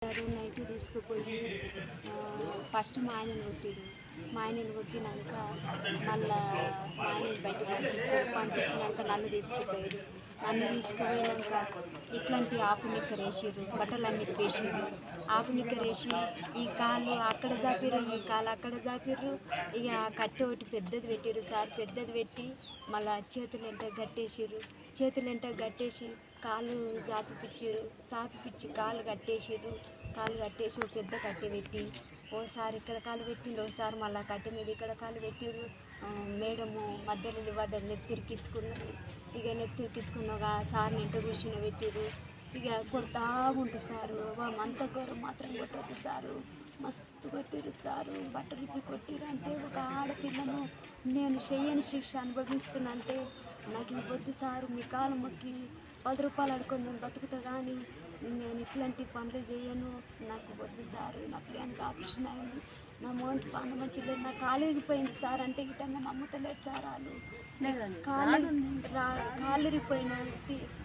Night తీసుకుపోయి first మా ఆయనను కొట్టిరు. మా ఆయనను కొట్టినాక మళ్ళా మా ఆయనను బయట పంపించినాక నన్ను తీసుకుపోయారు. నన్ను తీసుకుపోయినాక ఇట్లాంటి ఆపు నిక్కర్ వేసిర్రు, బట్టలన్నీ ఇప్పేసిర్రు. ఆపు నిక్కర్ వేసి ఈ కాలు అక్కడ జాపిర్రు, ఈ కాలు అక్కడ జాపిర్రు. ఇక కట్టె ఒకటి పెద్దది పెట్టిర్రు సార్. పెద్దది పెట్టి మళ్ళీ చేతులెంట గట్టేసిర్రు. చేతులెంట గట్టేసి కాలు సాపిపిచ్చి కాలు కట్టేసిర్రు. కాలు కట్టేసి ఒక పెద్ద కట్టె పెట్టి ఓసారి ఇక్కడ కాలు పెట్టిండు, ఓసారి మళ్ళీ కట్టె మీద ఇక్కడ కాలు పెట్టిర్రు. మేడము మధ్యలో వద్ద నెత్తిరికించుకున్నది. ఇక నెత్తిరికించుకున్నాక సార్ని ఇంట కూర్చుని పెట్టిర్రు. ఇక కొడతా ఉంటుంది సారు. అంత ఘోరం మాత్రం కొట్టద్దు సారు, మస్తు కొట్టిరు సారు. బట్టలు ఇప్పి కొట్టిరు అంటే ఒక ఆడపిల్లను నేను చెయ్యని శిక్ష అనుభవిస్తున్నా అంటే నాకు ఇవ్వద్దు సారు. మీ కాలు మొక్కి 10 రూపాయలు అడుకొని నేను బతుకుతా, కానీ నేను ఇట్లాంటి పనులు చేయను, నాకు వద్దు సారు. నా పిల్లనికి ఆపరేషన్ అయింది, నా మోంటి పాన మంచిగా లేదు, నా కాలు ఇరిగిపోయింది సార్ అంటే గిట్టంగా నమ్ముతలేదు సార్. వాళ్ళు కాలు ఇరిగిపోయిన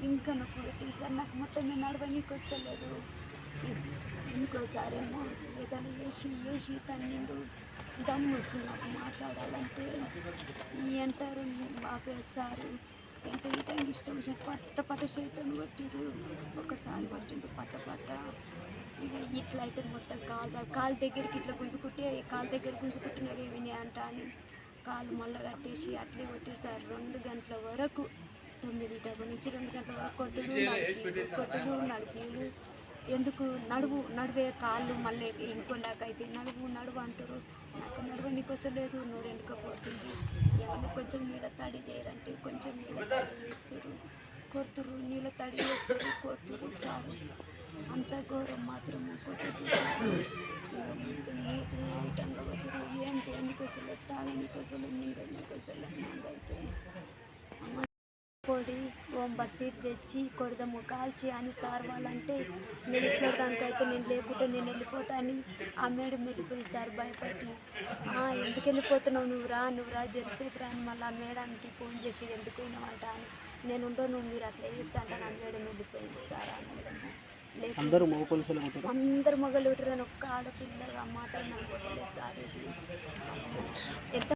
ఇంకా నొప్పి పెట్టింది సార్. నాకు మొత్తం నేను నడవనీకి వస్తలేదు. ఇంకోసారేమో ఏదైనా వేసి తన్నిండు. దమ్ము వస్తుంది నాకు మాట్లాడాలంటే. అంటారు ఆపేస్తారు అంటే ఇటంగా ఇష్టం వచ్చిన పట్ట చేతులు కొట్టిరు. ఒకసారి పట్టిండు పట్ట. ఇక ఇట్లా అయితే మొత్తం కాలు దగ్గరికి ఇట్లా గుంజుకుంటే కాలు దగ్గర గుంజుకుంటున్నవేమి అంట అని కాలు మళ్ళీ కట్టేసి అట్లే కొట్టిరు సార్. 2 గంటల వరకు 9 నుంచి 2 గంటల వరకు కొట్టుడు నడిపేలు. ఎందుకు నడివే కాళ్ళు మళ్ళీ ఇంకోలాకైతే నడువు అంటారు. నాకు నడవనికి వస్తలేదు, నోరు ఎండుకపోతుంది. ఏమన్నా కొంచెం నీళ్ళ తడి చేయరంటే కొంచెం నీళ్ళ తడి చేస్తారు, కొడుతురు. నీళ్ళ తడి చేస్తారు, కొడుతురు సారు. అంత ఘోరం మాత్రం కొట్టదు సార్. ఐటంగా కొట్టరు. ఏం తినడానికి వస్తలేదు, తాగడానికి వస్తలేదు, మింగడానికి వస్తలేదు. నాకైతే పొడి బత్తి తెచ్చి కొడదాము కాల్చి అని సార్ వాళ్ళంటే నేను ఇట్లడానికైతే నేను లేకుంటే నేను వెళ్ళిపోతా అని ఆ మేడం వెళ్ళిపోయి సార్ భయపడి. ఎందుకు వెళ్ళిపోతున్నావు, నువ్వు రా జరసేపు రా అని మళ్ళీ ఆ మేడానికి ఫోన్ చేసి ఎందుకు పోయినావంట అని నేను ఉండవు, నువ్వు మీరు అట్లా వేస్తా అంటే నా మేడం వెళ్ళిపోయింది సార్. ఆ మేడం అందరు మొగలు ఉంటారని ఒక్క ఆడపిల్లగా మాత్రం నాకు కొట్టలేదు సార్. ఇది ఎంత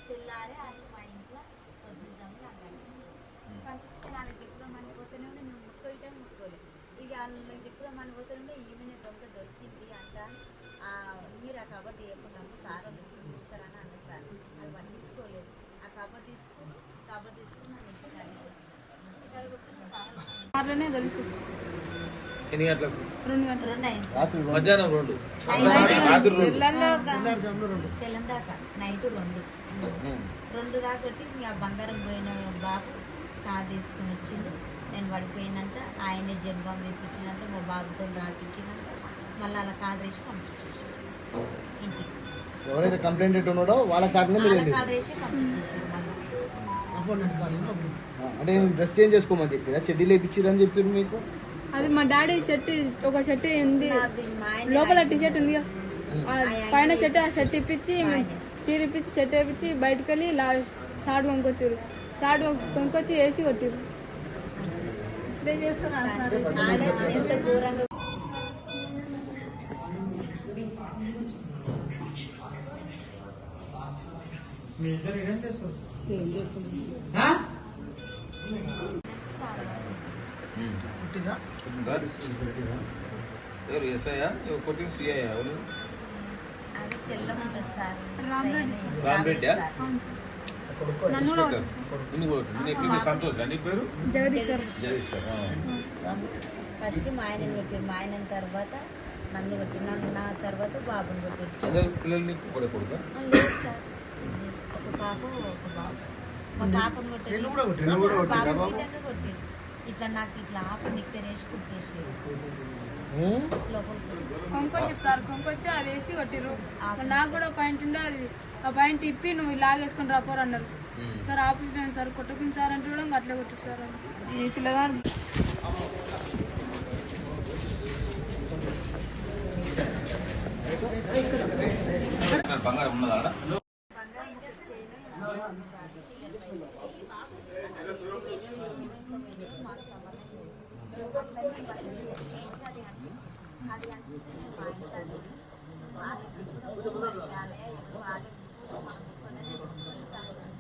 తెల్లారే అది మా ఇంట్లో పొద్దుజాము పంపిస్తున్నాను. చెప్పుదామని పోతేనే మేము ముట్టుకోలేదు. ఇక వాళ్ళకి చెప్పుదామని పోతుండే ఈమెనే దొంగ దొరికింది అంట. మీరు ఆ కబర్ తీయకుండా సార్ వాళ్ళు వచ్చి చూస్తారని అన్న సార్. అది పట్టించుకోలేదు. ఆ కబర్ తీసుకుని నన్ను ఇంటికాడ కొట్టిన సార్లోనే కలిసి 2 గంటలకు 2 తెల్లందాకా నైట్ 2 దాకా కొట్టి ఆ బంగారం పోయిన బాబు కార్ తీసుకుని వచ్చిండు. నేను పడిపోయినంత ఆయనే జన్మం తెప్పించినంత మా బాబుతో రాపించినంత మళ్ళీ అలా కార్ వేసి పంపించేసి ఇంటికి. ఎవరైతే కంప్లైంట్ ఉన్నాడో వాళ్ళ కార్ వేసి పంపించేసారు. అంటే డ్రెస్ చేంజ్ చేసుకోమని చెప్పారా, చెడ్డీలు వేయించారని చెప్పారు మీకు? అది మా డాడీ షర్ట్, ఒక షర్ట్ ఉంది లోపల, టీ షర్ట్ ఉంది పైన షర్ట్, ఆ షర్ట్ ఇప్పించి చీరిపించి షర్ట్ వేయించి బయటకు వెళ్ళి షార్ట్ కొనుక్కొచ్చారు. షార్ట్ కొనుక్కొచ్చి వేసి కొట్టారు. ఎవరు ఎస్ఐయా కొట్టింగ్ సిఐయా? ఎవరు? సంతోష్ అని పేరు. ఫస్ట్ మా ఆయన కొట్టారు, మా ఆయన తర్వాత నన్ను కొట్టినాను, నా తర్వాత బాబుని కొట్టారు. పిల్లల్ని కూడా కొడుతా? లేదు సార్, ఒక పాప ఒక బాబు. మా పాపను కొట్టారు, కొట్టారు. ఇట్లా నాకు ఇట్లా ఆపు నిక్కరేసి కుట్టేసి కొంకొచ్చి సార్ కొంకొచ్చి అది వేసి కొట్టిర్రు. నాకు కూడా పాయింట్ ఉండే, అది ఆ పాయింట్ ఇప్పి నువ్వు ఇలాగేసుకొని రాపోరు అన్నారు. సార్ ఆఫీస్ సార్ కొట్టకుండా సార్ అంటే కూడా అట్లే కొట్టారు సార్. ఈ పిల్లగారు బంగారం ఉన్నదా ఆడ? బంగారం చేయడం సార్ మాకు సంబంధం లేదు. అది అనిపిస్తుంది మా ఇంట్లో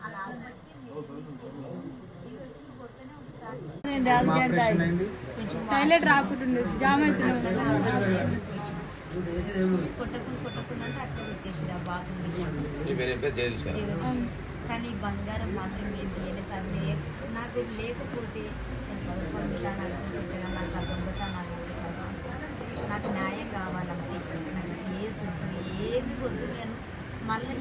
అలా టాయిలెట్ రాకుంటుండే జామ్ అవుతున్నాం. కొట్టకుండా అట్లా పెట్టేసారు ఆ బాత్రూమ్. నీ పేరు జయదీష్ కానీ బంగారం మాత్రం మీరు చేయలేదు సార్. మీరు నాకు లేకపోతే నేను బాధపడుతాను అనుకుంటున్నా. నాకు ఆ దొంగతనాలు లేదు సార్. నాకు న్యాయం కావాలంటే నాకు ఏ సొత్తు ఏమి వద్దు. నేను మళ్ళీ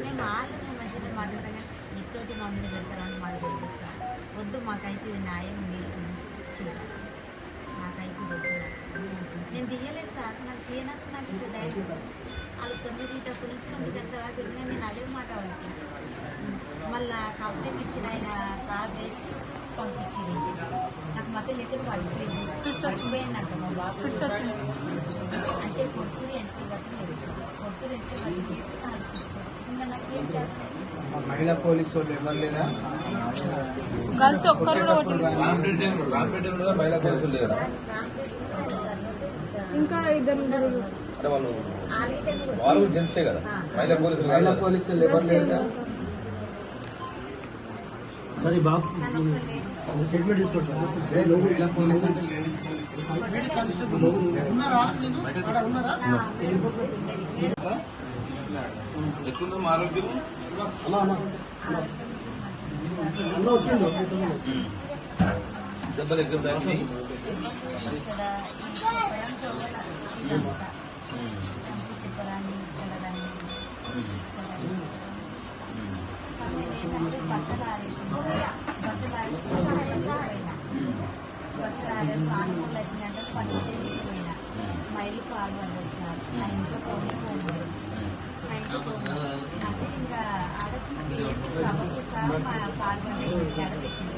నేను ఆళ్ళని మంచిగా మాట్లాడగా ఇక్కడి మా మీద పెడతారని మాకు తెలుసు సార్. వద్దు, మాకైతే ఇది న్యాయం మీరు చేయాలి. నాకైతే వద్దు. నేను తీయలేదు సార్. నాకు తీయనప్పుడు నాకు ఇంత ధైర్యం. వాళ్ళు 9 తక్కువ నుంచి 9 గంటల దాకా నేను అదే మాట వాళ్ళకి మళ్ళా కంప్లైంట్ ఇచ్చిన ఆయన కార్ వేసి పంపించింది ఇంటికి. నాకు మొత్తం లెక్కలు పడిపోయింది. చచ్చిపోయిందంట మా బాబు. అంటే పొత్తులు ఎంట్రీ బట్టి పొత్తులు ఎంట్రీ బట్టి అనిపిస్తుంది. ఇంకా నాకు ఏం చేస్తాను. మహిళా పోలీసు వాళ్ళు ఎవరు లేదా? గర్ల్స్ ఒక్కరు కూడా కొట్టలేదు. రాంపేట మహిళా పోలీసులు లేరా? ఇంకా ఇద్దరు అంటే వాళ్ళు జెంట్సే కదా, మహిళా పోలీసులు మహిళా కాదు. పోలీసులు ఎవరు లేదా? సరే బాబు స్టేట్మెంట్ తీసుకోండి సార్. మహిళా పోలీసు అంటే లేడీస్ ఎట్లుందో మా ఆరోగ్యం? దెబ్బలు ఎక్కడ దాన్ని చెప్పరాని చెల్లదాన్ని బట్టలు ఆరేసింది. బట్టలు ఆరేసి ఆనుకూల గంటలు పండించి పోయినా మా ఇల్లు పాల్పడ్డది సార్. నా ఇంట్లో పోలేదు. నా ఇంట్లో అంటే ఇంకా ఆడపిల్లకి ఏం కాబట్టి సార్ మా పాల్గొన్న ఇంటికి ఆడపెట్టింది.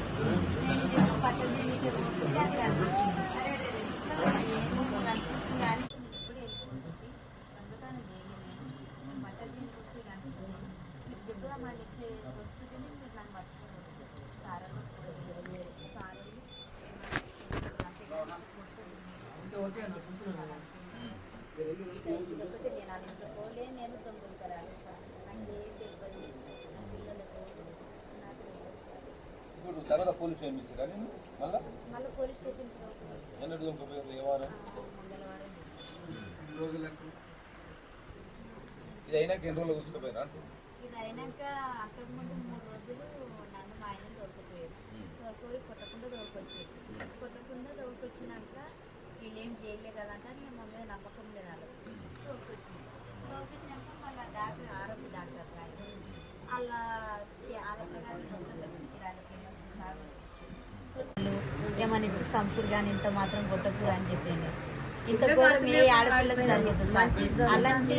నేను బట్టలు నీకు పోతుంటే అది కనిపించింది. ఏమో కనిపిస్తుంది కానీ ఇప్పుడు వెళ్ళిపోతుంది. దొంగతనం చేయలేదు. బట్టలు దీనికి వస్తే కనిపించింది. మీకు చెప్పుదామని ఇచ్చే వస్తుంటే మీరు నన్ను పట్టుకోలేదు. సారలు సారలు ఇదొకటి నేను వాళ్ళ ఇంట్లో పోలే. నేను దొంగలకి రాలేదు సార్. నాకు ఏ తెలియదు. నా పిల్లలతో నాకు తెలియదు సార్. ఇప్పుడు తర్వాత పోలీస్ స్టేషన్ ఇచ్చారా నేను మళ్ళీ పోలీస్ స్టేషన్కి దొరకలేదు సార్. ఎన్నడు దొంగపోయారు? ఏ వారం? మంగళవారం ఇది అయినాక ఎన్ని రోజులు కూర్చుకోపోయారా? ఇది అయినాక అంతకుముందు 3 రోజులు నన్ను మా ఆయన దొరకపోయారు. దొరకపోయి కొట్టకుండా దొరకొచ్చేది. కొట్టకుండా దొరకొచ్చినాక వీళ్ళేం చేయలే కదంట. నేను మా మీద నమ్మకం లేదు వాళ్ళకి. దొరకొచ్చింది. దొరకొచ్చినాక మళ్ళీ డాక్టర్ ఆరోగ్య డాక్టర్ ఆయన వాళ్ళ ఆరోగ్యగారిని మొత్తం కనిపించడానికి పిల్లలకి సాగు ఏమని ఇచ్చి సంపూర్ కానీ ఇంత మాత్రం కొట్టకూడదు అని చెప్పాను. ఇంత ఘోరం ఏ ఆడపిల్లకి జరిగేది సార్. అలాంటి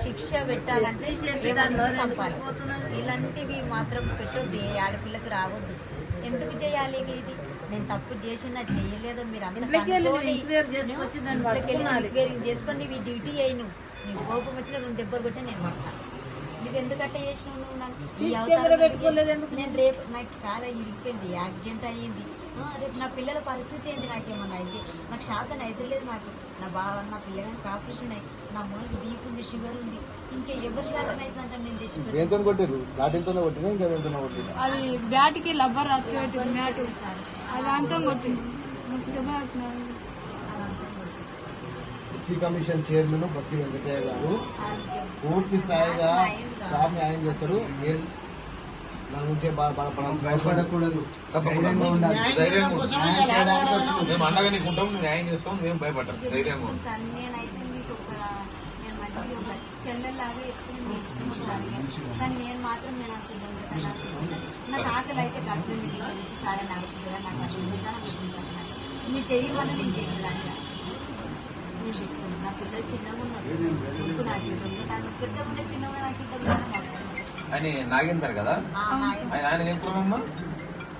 శిక్ష పెట్టాలంటే ఏమని చంపాలి. ఇలాంటివి మాత్రం పెట్టొద్దు. ఏ ఆడపిల్లకి రావద్దు. ఎందుకు చేయాలి ఇది? నేను తప్పు చేసినా చేయలేదో మీరు అందరూ ఎంక్వైరీ చేసుకొని నీ డ్యూటీ అయ్యి నీ కోపం వచ్చిన 2 దెబ్బలు కొట్టి నేను పడతాను. నువ్వు ఎందుకు అట్లా చేసినావు? నువ్వు నాకు నేను రేపు నాకు చాలా ఇరిపోయింది. యాక్సిడెంట్ అయ్యింది. రేపు నా పిల్లల పరిస్థితి ఏంది? నాకేమన్నా అయితే నాకు శాతం అయితే లేదు. నాకు నా బావ నా పిల్లగానికి ఆపరేషన్ అయ్యి నా మొదటి బీపీ ఉంది, షుగర్ ఉంది. ఇంకా ఎవరి శాతం అవుతుందంటే నేను తెచ్చుకుంటాను. ఎంతో కొట్టారు? బ్యాటింగ్తో కొట్టినా ఇంకా ఎంతో కొట్టినా? అది బ్యాట్కి లబ్బర్ రాత్రి పెట్టింది. మ్యాట్ అది అంతా కొట్టింది. ఎస్సీ కమిషన్ చైర్మన్ భక్తి వెంకటయ్య గారు పూర్తి స్థాయిగా సార్ న్యాయం చేస్తాడు. దాని నుంచే భయపడకూడదు. ధైర్యంగా మేము అండగా నీకు ఉంటాం, న్యాయం చేస్తాం, మేము భయపడ్డాం. ధైర్యంగా నేనైతే మీకు నేను మంచిగా ఒక చెల్లెలాగా ఎప్పుడు మీ ఇష్టం సార్. కానీ నేను మాత్రం నేను అంత దొంగతనాలు నాకు ఆకలి అయితే కట్టింది. నీకు సార్ నాకు నాకు దొంగతనం వచ్చింది సార్. మీరు చేయమని నేను చేసేదాన్ని నేను చెప్తున్నాను. నా పిల్లలు చిన్నగా ఉన్నారు. ముందు నాకు దొంగతనం పెద్దగా ఉన్న చిన్నగా నాకు దొంగతనం వస్తుంది. ఆయన నాగేందర్ కదా? ఆయన ఏం కులమమ్మా?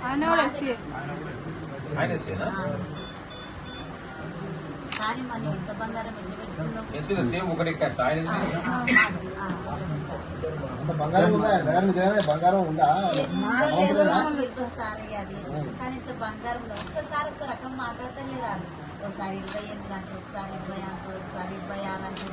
ఆయన కూడా ఎస్సీ. ఆయన ఎస్సీనా? కానీ మనం ఇంత బంగారం ఎట్లా పెట్టుకున్నాం? ఎస్సీలో సేమ్ ఒకటే కాస్ట్ ఆయన బంగారం ఉందా బంగారం ఉందా సార్ అది కానీ ఇంత బంగారం ఉందా? ఒక్కసారి ఒక్క రకం మాట్లాడతానే రాదు. ఒకసారి 28 అంటే ఒకసారి 20 అంటే ఒకసారి 26 అంటే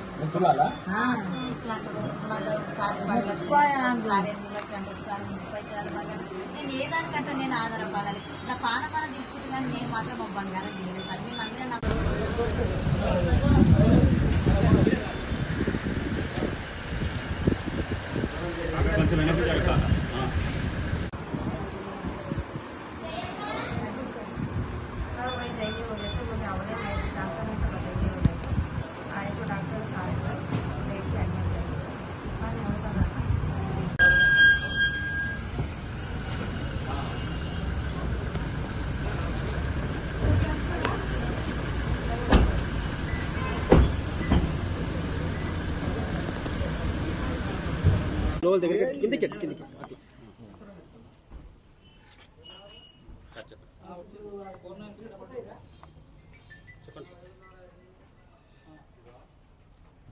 ఇట్లా అంటారు. మళ్ళీ ఒకసారి 10 లక్షలు ఒకసారి 8 లక్షలు అంటే ఒకసారి 30 కిలోల బంగారం. నేను ఏదానికంటే నేను ఆధారపడాలి. నా పానపాన తీసుకుంటే కానీ నేను మాత్రం ఒక బంగారం చేయలేదు సార్. మేము అందరూ నాకు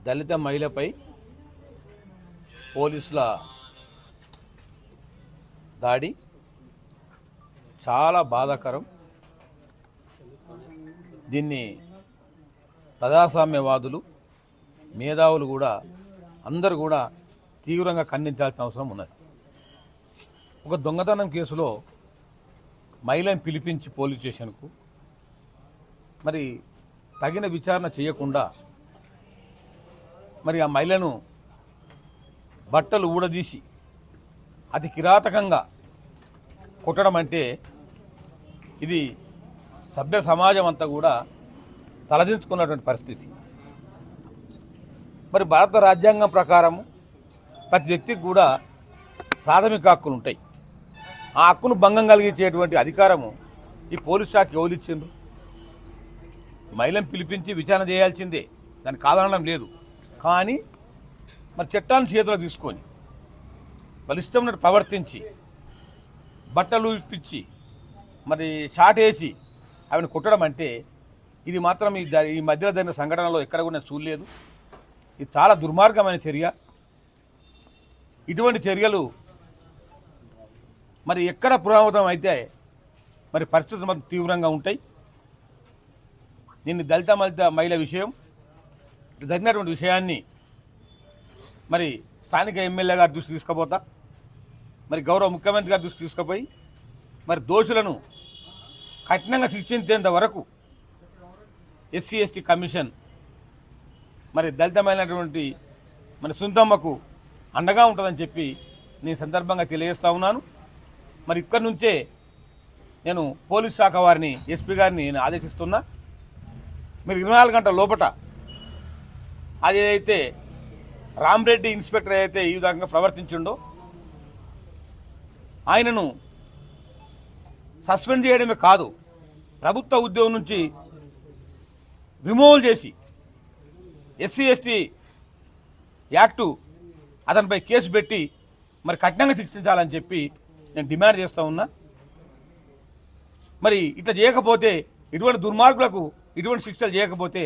దళిత మహిళపై పోలీసుల దాడి చాలా బాధాకరం. దీన్ని ప్రజాస్వామ్యవాదులు మేధావులు కూడా అందరూ కూడా తీవ్రంగా ఖండించాల్సిన అవసరం ఉన్నది. ఒక దొంగతనం కేసులో మహిళను పిలిపించి పోలీస్ స్టేషన్కు మరి తగిన విచారణ చేయకుండా మరి ఆ మహిళను బట్టలు ఊడదీసి అతి కిరాతకంగా కొట్టడం అంటే ఇది సభ్య సమాజం అంతా కూడా తలదించుకున్నటువంటి పరిస్థితి. మరి భారత రాజ్యాంగం ప్రకారం ప్రతి వ్యక్తికి కూడా ప్రాథమిక హక్కులు ఉంటాయి. ఆ హక్కును భంగం కలిగించేటువంటి అధికారము ఈ పోలీస్ శాఖ ఎవరిచ్చిండ్రు? మహిళను పిలిపించి విచారణ చేయాల్సిందే, దాన్ని కాదనడం లేదు. కానీ మరి చట్టాన్ని చేతిలో తీసుకొని వాళ్ళ ఇష్టం ఉన్నట్టు ప్రవర్తించి బట్టలు ఇప్పించి మరి షాట్ వేసి ఆమెను కొట్టడం అంటే ఇది మాత్రం ఈ మధ్యలో జరిగిన సంఘటనలో ఎక్కడ కూడా నేను చూడలేదు. ఇది చాలా దుర్మార్గమైన చర్య. ఇటువంటి చర్యలు మరి ఎక్కడ పునరావృతం అయితే మరి పరిస్థితులు మాత్రం తీవ్రంగా ఉంటాయి. నిన్ను దళిత మహిళ విషయం జరిగినటువంటి విషయాన్ని మరి స్థానిక ఎమ్మెల్యే గారి దృష్టి తీసుకుపోతా, మరి గౌరవ ముఖ్యమంత్రి గారి దృష్టి తీసుకుపోయి మరి దోషులను కఠినంగా శిక్షించేంత వరకు ఎస్సీ ఎస్టీ కమిషన్ మరి దళితమైనటువంటి మన సుందమ్మకు అండగా ఉంటుందని చెప్పి నేను సందర్భంగా తెలియజేస్తా ఉన్నాను. మరి ఇక్కడి నుంచే నేను పోలీస్ శాఖ వారిని ఎస్పీ గారిని నేను ఆదేశిస్తున్నా, మీరు 24 గంటల లోపట అదేదైతే రామరెడ్డి ఇన్స్పెక్టర్ ఏదైతే ఈ విధంగా ప్రవర్తించిండో ఆయనను సస్పెండ్ చేయడమే కాదు, ప్రభుత్వ ఉద్యోగం నుంచి రిమూవల్ చేసి ఎస్సీ ఎస్టీ యాక్టు అతనిపై కేసు పెట్టి మరి కఠినంగా శిక్షించాలని చెప్పి నేను డిమాండ్ చేస్తూ ఉన్నా. మరి ఇట్లా చేయకపోతే, ఇటువంటి దుర్మార్గులకు ఇటువంటి శిక్షలు చేయకపోతే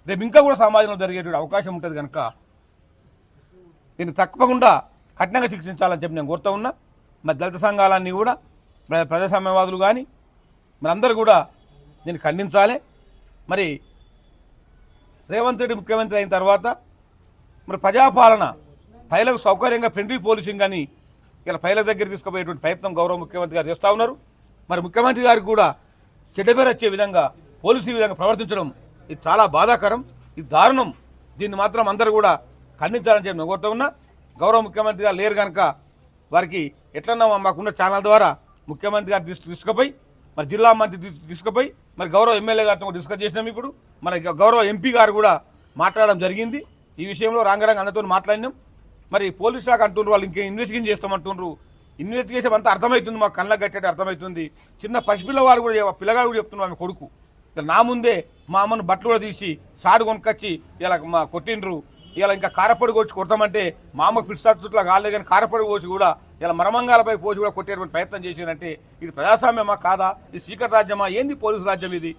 రేపు ఇంకా కూడా సమాజంలో జరిగేటువంటి అవకాశం ఉంటుంది కనుక దీన్ని తప్పకుండా కఠినంగా శిక్షించాలని చెప్పి నేను కోరుతూ ఉన్నా. మరి దళిత సంఘాలన్నీ కూడా ప్రజాస్వామ్యవాదులు కానీ మరి అందరూ కూడా దీన్ని ఖండించాలి. మరి రేవంత్ రెడ్డి ముఖ్యమంత్రి అయిన తర్వాత మరి ప్రజాపాలన ప్రజలకు సౌకర్యంగా ఫ్రెండ్లీ పోలీసింగ్ అని ఇలా ప్రజల దగ్గర తీసుకుపోయేటువంటి ప్రయత్నం గౌరవ ముఖ్యమంత్రి గారు చేస్తూ ఉన్నారు. మరి ముఖ్యమంత్రి గారికి కూడా చెడ్డపేరు వచ్చే విధంగా పోలీసు ఈ విధంగా ప్రవర్తించడం ఇది చాలా బాధాకరం, ఇది దారుణం. దీన్ని మాత్రం అందరూ కూడా ఖండించాలని చెప్పి నేను కోరుతూ ఉన్నా. గౌరవ ముఖ్యమంత్రి గారు లేరు కనుక వారికి ఎట్లన్నా మాకున్న ఛానల్ ద్వారా ముఖ్యమంత్రి గారు తీసుకుపోయి మరి జిల్లా మంత్రి తీసుకుపోయి మరి గౌరవ ఎమ్మెల్యే గారితో డిస్కస్ చేసినాం. ఇప్పుడు మరి గౌరవ ఎంపీ గారు కూడా మాట్లాడడం జరిగింది. ఈ విషయంలో రాంగరంగ అందరితో మాట్లాడినాం. మరి పోలీస్ శాఖ అంటున్నారు వాళ్ళు ఇంకా ఇన్వెస్టిగేషన్ చేస్తామంటున్నారు. ఇన్వెస్టిగేషన్ అంతా అర్థమవుతుంది, మాకు కళ్ళకు కట్టేది అర్థమవుతుంది. చిన్న పసిపిల్లవాడు కూడా పిల్లగాడు కూడా చెప్తున్నారు ఆమె కొడుకు నా ముందే మా అమ్మను బట్టలు కూడా తీసి షాడు కొనుక్కొచ్చి ఇలా మా కొట్టిండ్రు, ఇలా ఇంకా కారపొడి కొట్టి కొడతామంటే మా అమ్మ పిడిసాట్లా కాలేదు కానీ కారపొడి పోసి కూడా ఇలా మరమంగాలపై పోసి కూడా కొట్టేటువంటి ప్రయత్నం చేశారంటే ఇది ప్రజాస్వామ్యమా కాదా? ఇది సీక్రెట్ రాజ్యమా? ఏంది పోలీసు రాజ్యం ఇది?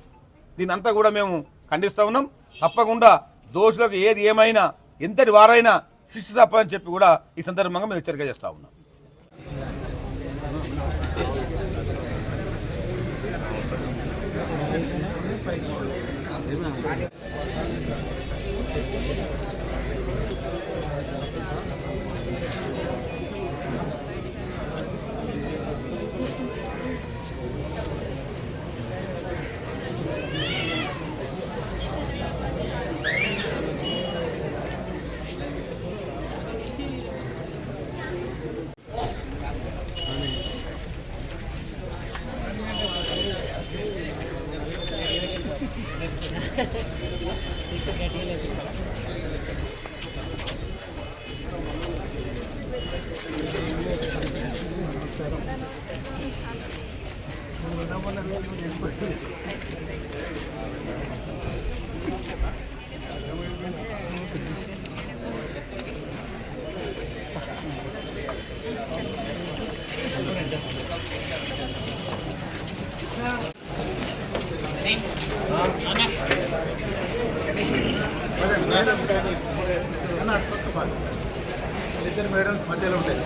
దీని అంతా కూడా మేము ఖండిస్తూ ఉన్నాం. తప్పకుండా దోషులకు ఏది ఏమైనా ఎంతటి వారైనా శిక్ష తప్పని చెప్పి కూడా ఈ సందర్భంగా మేము హెచ్చరిక చేస్తా ఉన్నాం. ఇద్దరు మేడమ్స్ మధ్యలో ఉంటాయి.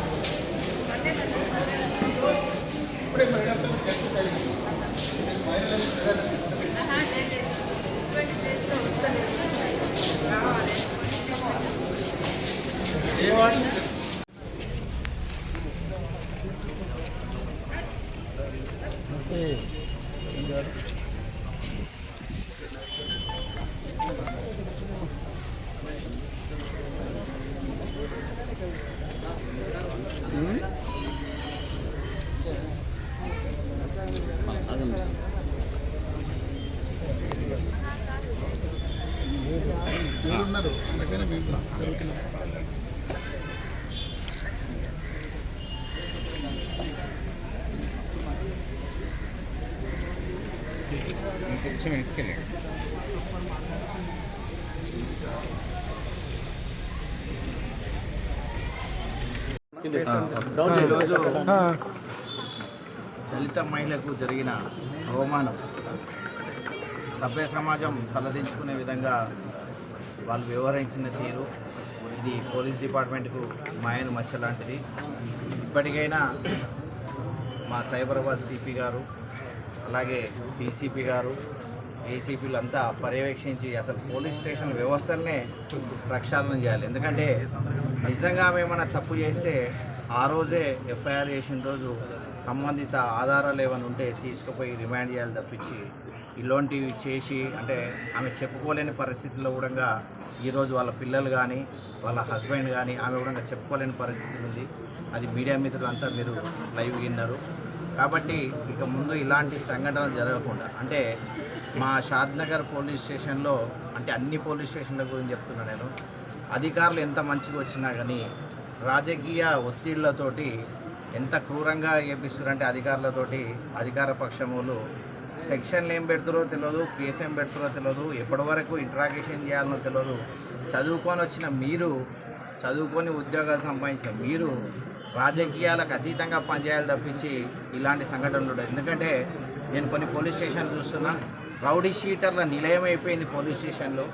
మీరున్నారు అందుకనే మేము జరుగుతున్నాం. ఈరోజు దళిత మహిళకు జరిగిన అవమానం సభ్య సమాజం తలదించుకునే విధంగా వాళ్ళు వ్యవహరించిన తీరు ఇది పోలీస్ డిపార్ట్మెంట్కు మాయను మచ్చ లాంటిది. ఇప్పటికైనా మా సైబరాబాద్ సిపి గారు అలాగే డీసీపీ గారు ఏసీపీలు అంతా పర్యవేక్షించి అసలు పోలీస్ స్టేషన్ వ్యవస్థలనే ప్రక్షాళన చేయాలి. ఎందుకంటే నిజంగా ఏమైనా తప్పు చేస్తే ఆ రోజే ఎఫ్ఐఆర్ చేసిన రోజు సంబంధిత ఆధారాలు ఏమైనా ఉంటే తీసుకుపోయి రిమాండ్ చేయాలి తప్పించి ఇలాంటివి చేసి అంటే ఆమె చెప్పుకోలేని పరిస్థితుల్లో కూడా ఈరోజు వాళ్ళ పిల్లలు కానీ వాళ్ళ హస్బెండ్ కానీ ఆమె కూడా చెప్పుకోలేని పరిస్థితి ఉంది. అది మీడియా మిత్రులంతా మీరు లైవ్ విన్నారు. కాబట్టి ఇక ముందు ఇలాంటి సంఘటనలు జరగకుండా అంటే మా షాద్నగర్ పోలీస్ స్టేషన్లో అంటే అన్ని పోలీస్ స్టేషన్ల గురించి చెప్తున్నా నేను, అధికారులు ఎంత మంచిగా వచ్చినా కానీ రాజకీయ ఒత్తిళ్లతోటి ఎంత క్రూరంగా చేపిస్తారంటే అధికారులతోటి అధికార పక్షములు సెక్షన్లు ఏం పెడతారో తెలియదు, కేసు ఏం పెడతారో తెలియదు, ఎప్పటి వరకు ఇంట్రాగేషన్ చేయాలనో తెలియదు. చదువుకొని వచ్చిన మీరు, చదువుకొని ఉద్యోగాలు సంపాదించిన మీరు రాజకీయాలకు అతీతంగా పనిచేయాలి తప్పించి ఇలాంటి సంఘటనలు ఉండవు. ఎందుకంటే నేను కొన్ని పోలీస్ స్టేషన్లు చూస్తున్నా, రౌడీ షీటర్ల నిలయం అయిపోయింది పోలీస్ స్టేషన్లో.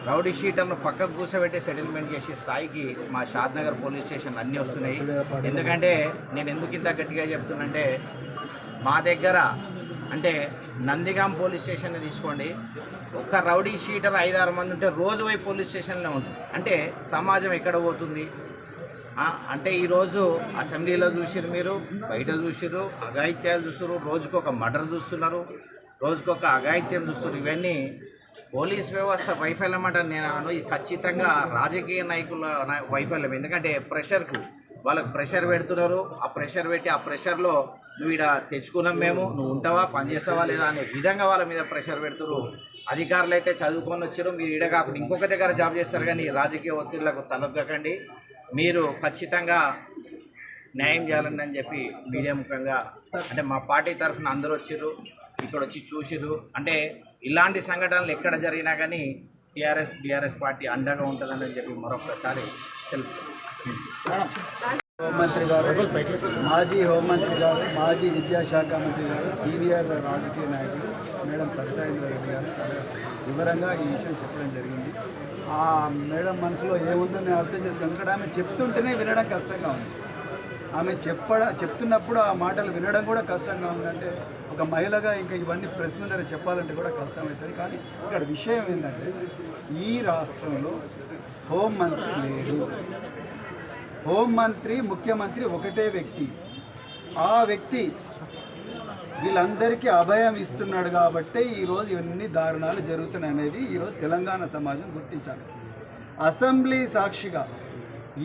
రౌడీ షీటర్ను పక్కకు కూర్చోబెట్టి సెటిల్మెంట్ చేసే స్థాయికి మా షాద్నగర్ పోలీస్ స్టేషన్లు అన్నీ వస్తున్నాయి. ఎందుకంటే నేను ఎందుకు ఇంత గట్టిగా చెప్తున్నంటే మా దగ్గర అంటే నందిగాం పోలీస్ స్టేషన్ తీసుకోండి, ఒక్క రౌడీ షీటర్ 5-6 మంది ఉంటే రోజు పోయి పోలీస్ స్టేషన్లో ఉంటుంది. అంటే సమాజం ఎక్కడ పోతుంది అంటే ఈరోజు అసెంబ్లీలో చూసిరు, మీరు బయట చూసిరు, అఘాయిత్యాలు చూస్తున్నారు, రోజుకొక మర్డర్ చూస్తున్నారు, రోజుకొక అఘాయిత్యం చూస్తున్నారు. ఇవన్నీ పోలీస్ వ్యవస్థ వైఫల్యం అంటే నేను ఖచ్చితంగా రాజకీయ నాయకుల వైఫల్యం. ఎందుకంటే ప్రెషర్కు వాళ్ళకు ప్రెషర్ పెడుతున్నారు, ఆ ప్రెషర్ పెట్టి ఆ ప్రెషర్లో నువ్వు ఇక్కడ తెచ్చుకున్నాం మేము, నువ్వు ఉంటావా పనిచేస్తావా లేదా అనే విధంగా వాళ్ళ మీద ప్రెషర్ పెడుతున్నారు. అధికారులు అయితే చదువుకొని వచ్చారు, మీరు ఈడ కాకుండా ఇంకొక దగ్గర జాబ్ చేస్తారు, కానీ రాజకీయ ఒత్తిళ్లకు తలొగ్గకండి, మీరు ఖచ్చితంగా న్యాయం చేయాలని అని చెప్పి మీడియా ముఖంగా అంటే మా పార్టీ తరఫున అందరూ వచ్చిర్రు, ఇక్కడ వచ్చి చూసిర్రు. అంటే ఇలాంటి సంఘటనలు ఎక్కడ జరిగినా కానీ బీఆర్ఎస్ పార్టీ అండగా ఉంటుందని చెప్పి మరొకసారి తెలుపుతాం. హోంమంత్రి గారు, మాజీ హోంమంత్రి గారు, మాజీ విద్యాశాఖ మంత్రి గారు, సీనియర్ రాజకీయ నాయకులు మేడం సబితా ఇంద్రారెడ్డి గారు వివరంగా ఈ విషయం చెప్పడం జరిగింది. ఆ మేడం మనసులో ఏముందో నేను అర్థం చేసుకున్నాను. ఎందుకంటే ఆమె చెప్తుంటేనే వినడం కష్టంగా ఉంది. ఆమె చెప్తున్నప్పుడు ఆ మాటలు వినడం కూడా కష్టంగా ఉందంటే ఒక మహిళగా ఇంకా ఇవన్నీ ప్రెస్ ముందర చెప్పాలంటే కూడా కష్టమవుతుంది. కానీ ఇక్కడ విషయం ఏంటంటే ఈ రాష్ట్రంలో హోంమంత్రి లేడు. హోంమంత్రి, ముఖ్యమంత్రి ఒకటే వ్యక్తి. ఆ వ్యక్తి వీళ్ళందరికీ అభయం ఇస్తున్నాడు కాబట్టే ఈరోజు ఇవన్నీ దారుణాలు జరుగుతున్నాయి అనేది ఈరోజు తెలంగాణ సమాజం గుర్తించాలి. అసెంబ్లీ సాక్షిగా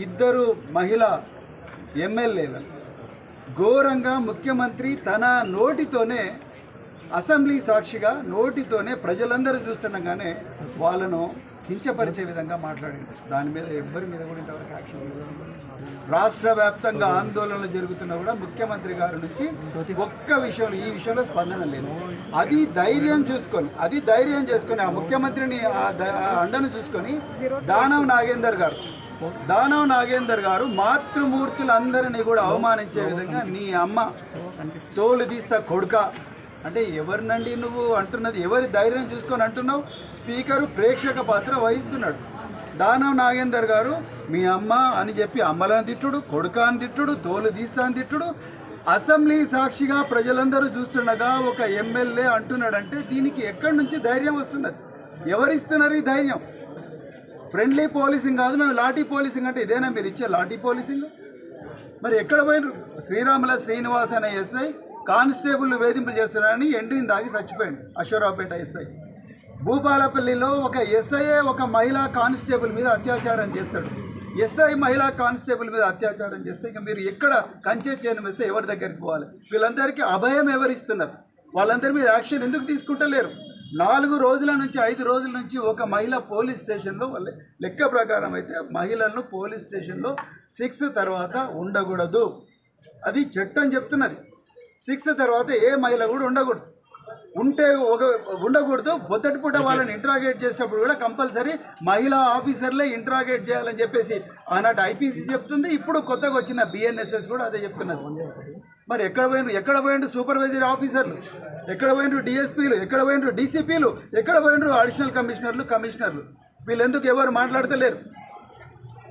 ఇద్దరు మహిళా ఎమ్మెల్యేలు ఘోరంగా ముఖ్యమంత్రి తన నోటితోనే, అసెంబ్లీ సాక్షిగా నోటితోనే ప్రజలందరూ చూస్తుండగానే వాళ్ళను కించపరిచే విధంగా మాట్లాడింది. దాని మీద ఎవ్వరి మీద కూడా ఇంతవరకు యాక్షన్ లేదు. రాష్ట్ర వ్యాప్తంగా ఆందోళనలు జరుగుతున్నా కూడా ముఖ్యమంత్రి గారి నుంచి ఒక్క విషయంలో, ఈ విషయంలో స్పందన లేదు. అది ధైర్యం చేసుకొని ఆ ముఖ్యమంత్రిని ఆ అండను చూసుకొని దానం నాగేందర్ గారు మాతృమూర్తులందరినీ కూడా అవమానించే విధంగా నీ అమ్మ తోలు తీస్తా కొడుక అంటే ఎవరినండి నువ్వు అంటున్నది? ఎవరి ధైర్యం చూసుకొని అంటున్నావు? స్పీకరు ప్రేక్షక పాత్ర వహిస్తున్నాడు. దానం నాగేందర్ గారు మీ అమ్మ అని చెప్పి అమ్మలను తిట్టుడు, కొడుక అని తిట్టుడు, తోలు తీస్తా అని తిట్టుడు. అసెంబ్లీ సాక్షిగా ప్రజలందరూ చూస్తుండగా ఒక ఎమ్మెల్యే అంటున్నాడంటే దీనికి ఎక్కడి నుంచి ధైర్యం వస్తున్నది? ఎవరిస్తున్నారు ఈ ధైర్యం? ఫ్రెండ్లీ పోలీసింగ్ కాదు, మేము లాఠీ పోలీసింగ్ అంటే ఇదేనా మీరు ఇచ్చే లాఠీ పోలీసింగ్? మరి ఎక్కడ పోయినారు? శ్రీరాముల శ్రీనివాస్ అనే ఎస్ఐ కానిస్టేబుల్ వేధింపులు చేస్తున్నారని ఎంట్రీని దాగి చచ్చిపోయాడు. అశ్వరావుపేట ఎస్ఐ. భూపాలపల్లిలో ఒక ఎస్ఐఏ ఒక మహిళా కానిస్టేబుల్ మీద అత్యాచారం చేస్తాడు. ఎస్ఐ మహిళా కానిస్టేబుల్ మీద అత్యాచారం చేస్తే ఇక మీరు ఎక్కడ కంచె చేయడం వేస్తే ఎవరి దగ్గరికి పోవాలి? వీళ్ళందరికీ అభయం ఎవరిస్తున్నారు? వాళ్ళందరి మీద యాక్షన్ ఎందుకు తీసుకుంటలేరు? 4 రోజుల నుంచి 5 రోజుల నుంచి ఒక మహిళ పోలీస్ స్టేషన్లో, వాళ్ళ లెక్క ప్రకారం అయితే మహిళలను పోలీస్ స్టేషన్లో 6 తర్వాత ఉండకూడదు. అది చట్టం చెప్తున్నది. 6 తర్వాత ఏ మహిళ కూడా ఉండకూడదు. ఉండకూడదు. పొద్దుటిపూట వాళ్ళని ఇంట్రాగేట్ చేసేటప్పుడు కూడా కంపల్సరీ మహిళా ఆఫీసర్లే ఇంట్రాగేట్ చేయాలని చెప్పేసి ఆనాటి ఐపీసీ చెప్తుంది. ఇప్పుడు కొత్తగా వచ్చిన బిఎన్ఎస్ఎస్ కూడా అదే చెప్తున్నది. మరి ఎక్కడ పోయిండ్రు సూపర్వైజరీ ఆఫీసర్లు? ఎక్కడ పోయిండ్రు డిఎస్పీలు? ఎక్కడ పోయిండ్రు డీసీపీలు? ఎక్కడ పోయిండ్రు అడిషనల్ కమిషనర్లు? వీళ్ళు ఎందుకు ఎవరు మాట్లాడతలేరు?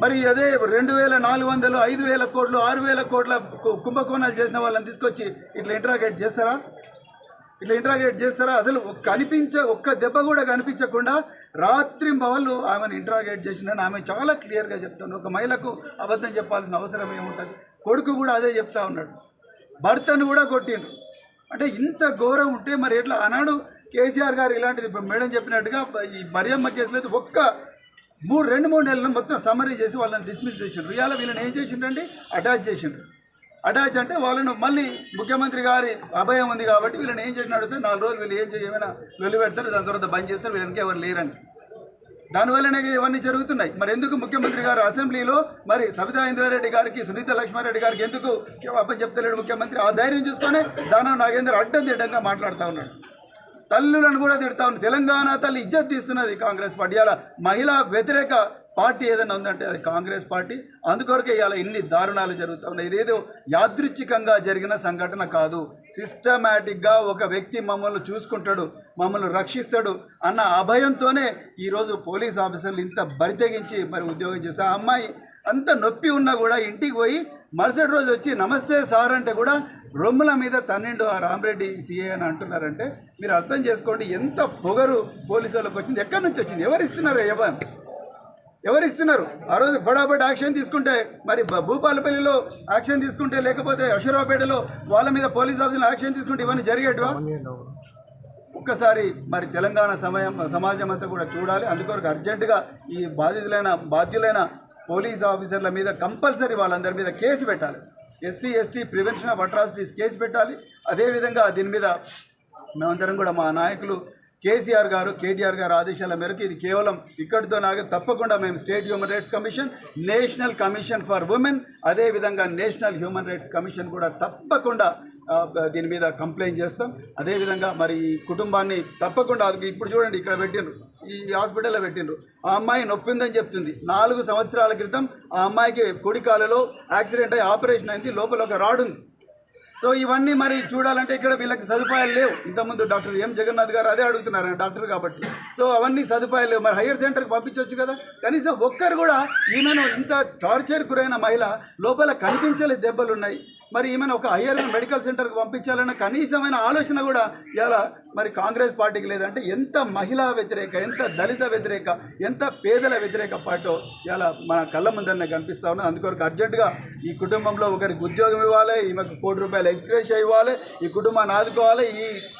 మరి అదే 2,400, 5,000 కోట్లు, 6,000 కోట్ల కుంభకోణాలు చేసిన వాళ్ళని తీసుకొచ్చి ఇట్లా ఇంట్రాగేట్ చేస్తారా? అసలు ఒక్క దెబ్బ కూడా కనిపించకుండా రాత్రింబవళ్ళు ఆమెను ఇంట్రాగేట్ చేసిందని ఆమె చాలా క్లియర్గా చెప్తాను. ఒక మహిళకు అబద్ధం చెప్పాల్సిన అవసరం ఏముంటుంది? కొడుకు కూడా అదే చెప్తా ఉన్నాడు. భర్తను కూడా కొట్టిండు. అంటే ఇంత ఘోరం ఉంటే మరి ఎట్లా? ఆనాడు కేసీఆర్ గారు ఇలాంటిది ఇప్పుడు మేడం చెప్పినట్టుగా ఈ మరియమ్మ కేసులో అయితే 2-3 నెలలు మొత్తం సమరీ చేసి వాళ్ళని డిస్మిస్ చేసిండ్రు. ఇవాళ వీళ్ళని ఏం చేసిండ్రండి? అటాచ్ చేసిండ్రు. అటాచ్ అంటే వాళ్ళను మళ్ళీ ముఖ్యమంత్రి గారి అభయం ఉంది కాబట్టి వీళ్ళని ఏం చేసినాడు వస్తే 4 రోజులు వీళ్ళు ఏం ఏమైనా వెళ్లి పెడతారు, దాని తర్వాత బంద్ చేస్తారు, వీళ్ళకి ఎవరు లేరని. దానివల్లనే ఇవన్నీ జరుగుతున్నాయి. మరి ఎందుకు ముఖ్యమంత్రి గారు అసెంబ్లీలో మరి సబితా ఇంద్రారెడ్డి గారికి, సునీత లక్ష్మారెడ్డి గారికి ఎందుకు అప్పని చెప్తలేడు ముఖ్యమంత్రి? ఆ ధైర్యం చూసుకొని దానం నాగేందర్ అడ్డంగా మాట్లాడుతూ ఉన్నాడు. తల్లులను కూడా తిడతా ఉన్నాడు. తెలంగాణ తల్లి ఇజ్జత్ తీస్తున్నది కాంగ్రెస్ పార్టీ. అలా మహిళా వ్యతిరేక పార్టీ ఏదైనా ఉందంటే అది కాంగ్రెస్ పార్టీ. అందుకొరకే ఇవాళ ఇన్ని దారుణాలు జరుగుతూ ఉన్నాయి. ఇదేదో యాదృచ్ఛికంగా జరిగిన సంఘటన కాదు. సిస్టమేటిక్గా ఒక వ్యక్తి మమ్మల్ని చూసుకుంటాడు, మమ్మల్ని రక్షిస్తాడు అన్న అభయంతోనే ఈరోజు పోలీస్ ఆఫీసర్లు ఇంత బరితెగించి మరి ఉద్యోగం చేస్తారు. ఆ అమ్మాయి అంత నొప్పి ఉన్నా కూడా ఇంటికి పోయి మరుసటి రోజు వచ్చి నమస్తే సార్ అంటే కూడా రొమ్ముల మీద తన్నిండు ఆ రామరెడ్డి సీఏ అని అంటున్నారంటే మీరు అర్థం చేసుకోండి ఎంత పొగరు పోలీసు వాళ్ళకి వచ్చింది. ఎక్కడి నుంచి వచ్చింది? ఎవరిస్తున్నారు? ఆ రోజు బడాబడ్ యాక్షన్ తీసుకుంటే మరి భూపాలపల్లిలో యాక్షన్ తీసుకుంటే, లేకపోతే అశ్వరావుపేటలో వాళ్ళ మీద పోలీస్ ఆఫీసులు యాక్షన్ తీసుకుంటే ఇవన్నీ జరిగేటివా? ఒక్కసారి మరి తెలంగాణ సమాజం అంతా కూడా చూడాలి. అందుకొరకు అర్జెంటుగా ఈ బాధ్యులైన పోలీస్ ఆఫీసర్ల మీద కంపల్సరీ వాళ్ళందరి మీద కేసు పెట్టాలి. SC ST prevention of atrocities case పెట్టాలి. అదేవిధంగా దీని మీద మేమందరం కూడా మా నాయకులు కేసీఆర్ గారు, కేటీఆర్ గారు ఆదేశాల మేరకు ఇది కేవలం ఇక్కడితో తప్పకుండా మేము state human rights commission, national commission for women, అదేవిధంగా నేషనల్ హ్యూమన్ రైట్స్ కమిషన్ కూడా తప్పకుండా దీని మీద కంప్లైంట్ చేస్తాం. అదేవిధంగా మరి కుటుంబాన్ని తప్పకుండా ఇప్పుడు చూడండి ఇక్కడ పెట్టిండ్రు ఈ హాస్పిటల్లో పెట్టిండ్రు. ఆ అమ్మాయి నొప్పి ఉందని చెప్తుంది. 4 సంవత్సరాల క్రితం ఆ అమ్మాయికి కుడి కాలులో యాక్సిడెంట్ అయ్యి ఆపరేషన్ అయింది, లోపల ఒక రాడ్ ఉంది. సో ఇవన్నీ మరి చూడాలంటే ఇక్కడ వీళ్ళకి సదుపాయాలు లేవు. ఇంతకుముందు డాక్టర్ ఎం జగన్నాథ్ గారు అదే అడుగుతున్నారు, డాక్టర్ కాబట్టి. సో అవన్నీ సదుపాయాలు లేవు. మరి హయ్యర్ సెంటర్కి పంపించవచ్చు కదా. కనీసం ఒక్కరు కూడా ఈమెను ఇంత టార్చర్ గురైన మహిళ లోపల కనిపించలే దెబ్బలు ఉన్నాయి, మరి ఈమెను ఒక హయ్యర్ మెడికల్ సెంటర్కి పంపించాలన్న కనీసమైన ఆలోచన కూడా ఇలా మరి కాంగ్రెస్ పార్టీకి లేదంటే ఎంత మహిళా వ్యతిరేక, ఎంత దళిత వ్యతిరేక, ఎంత పేదల వ్యతిరేక పార్టీ ఇలా మన కళ్ళ ముందరనే కనిపిస్తూ ఉన్నది. అందుకొరకు అర్జెంటుగా ఈ కుటుంబంలో ఒకరికి ఉద్యోగం ఇవ్వాలి, ఈమెకు ₹1 ఎక్స్గ్రేషియా ఇవ్వాలి, ఈ కుటుంబాన్ని ఆదుకోవాలి,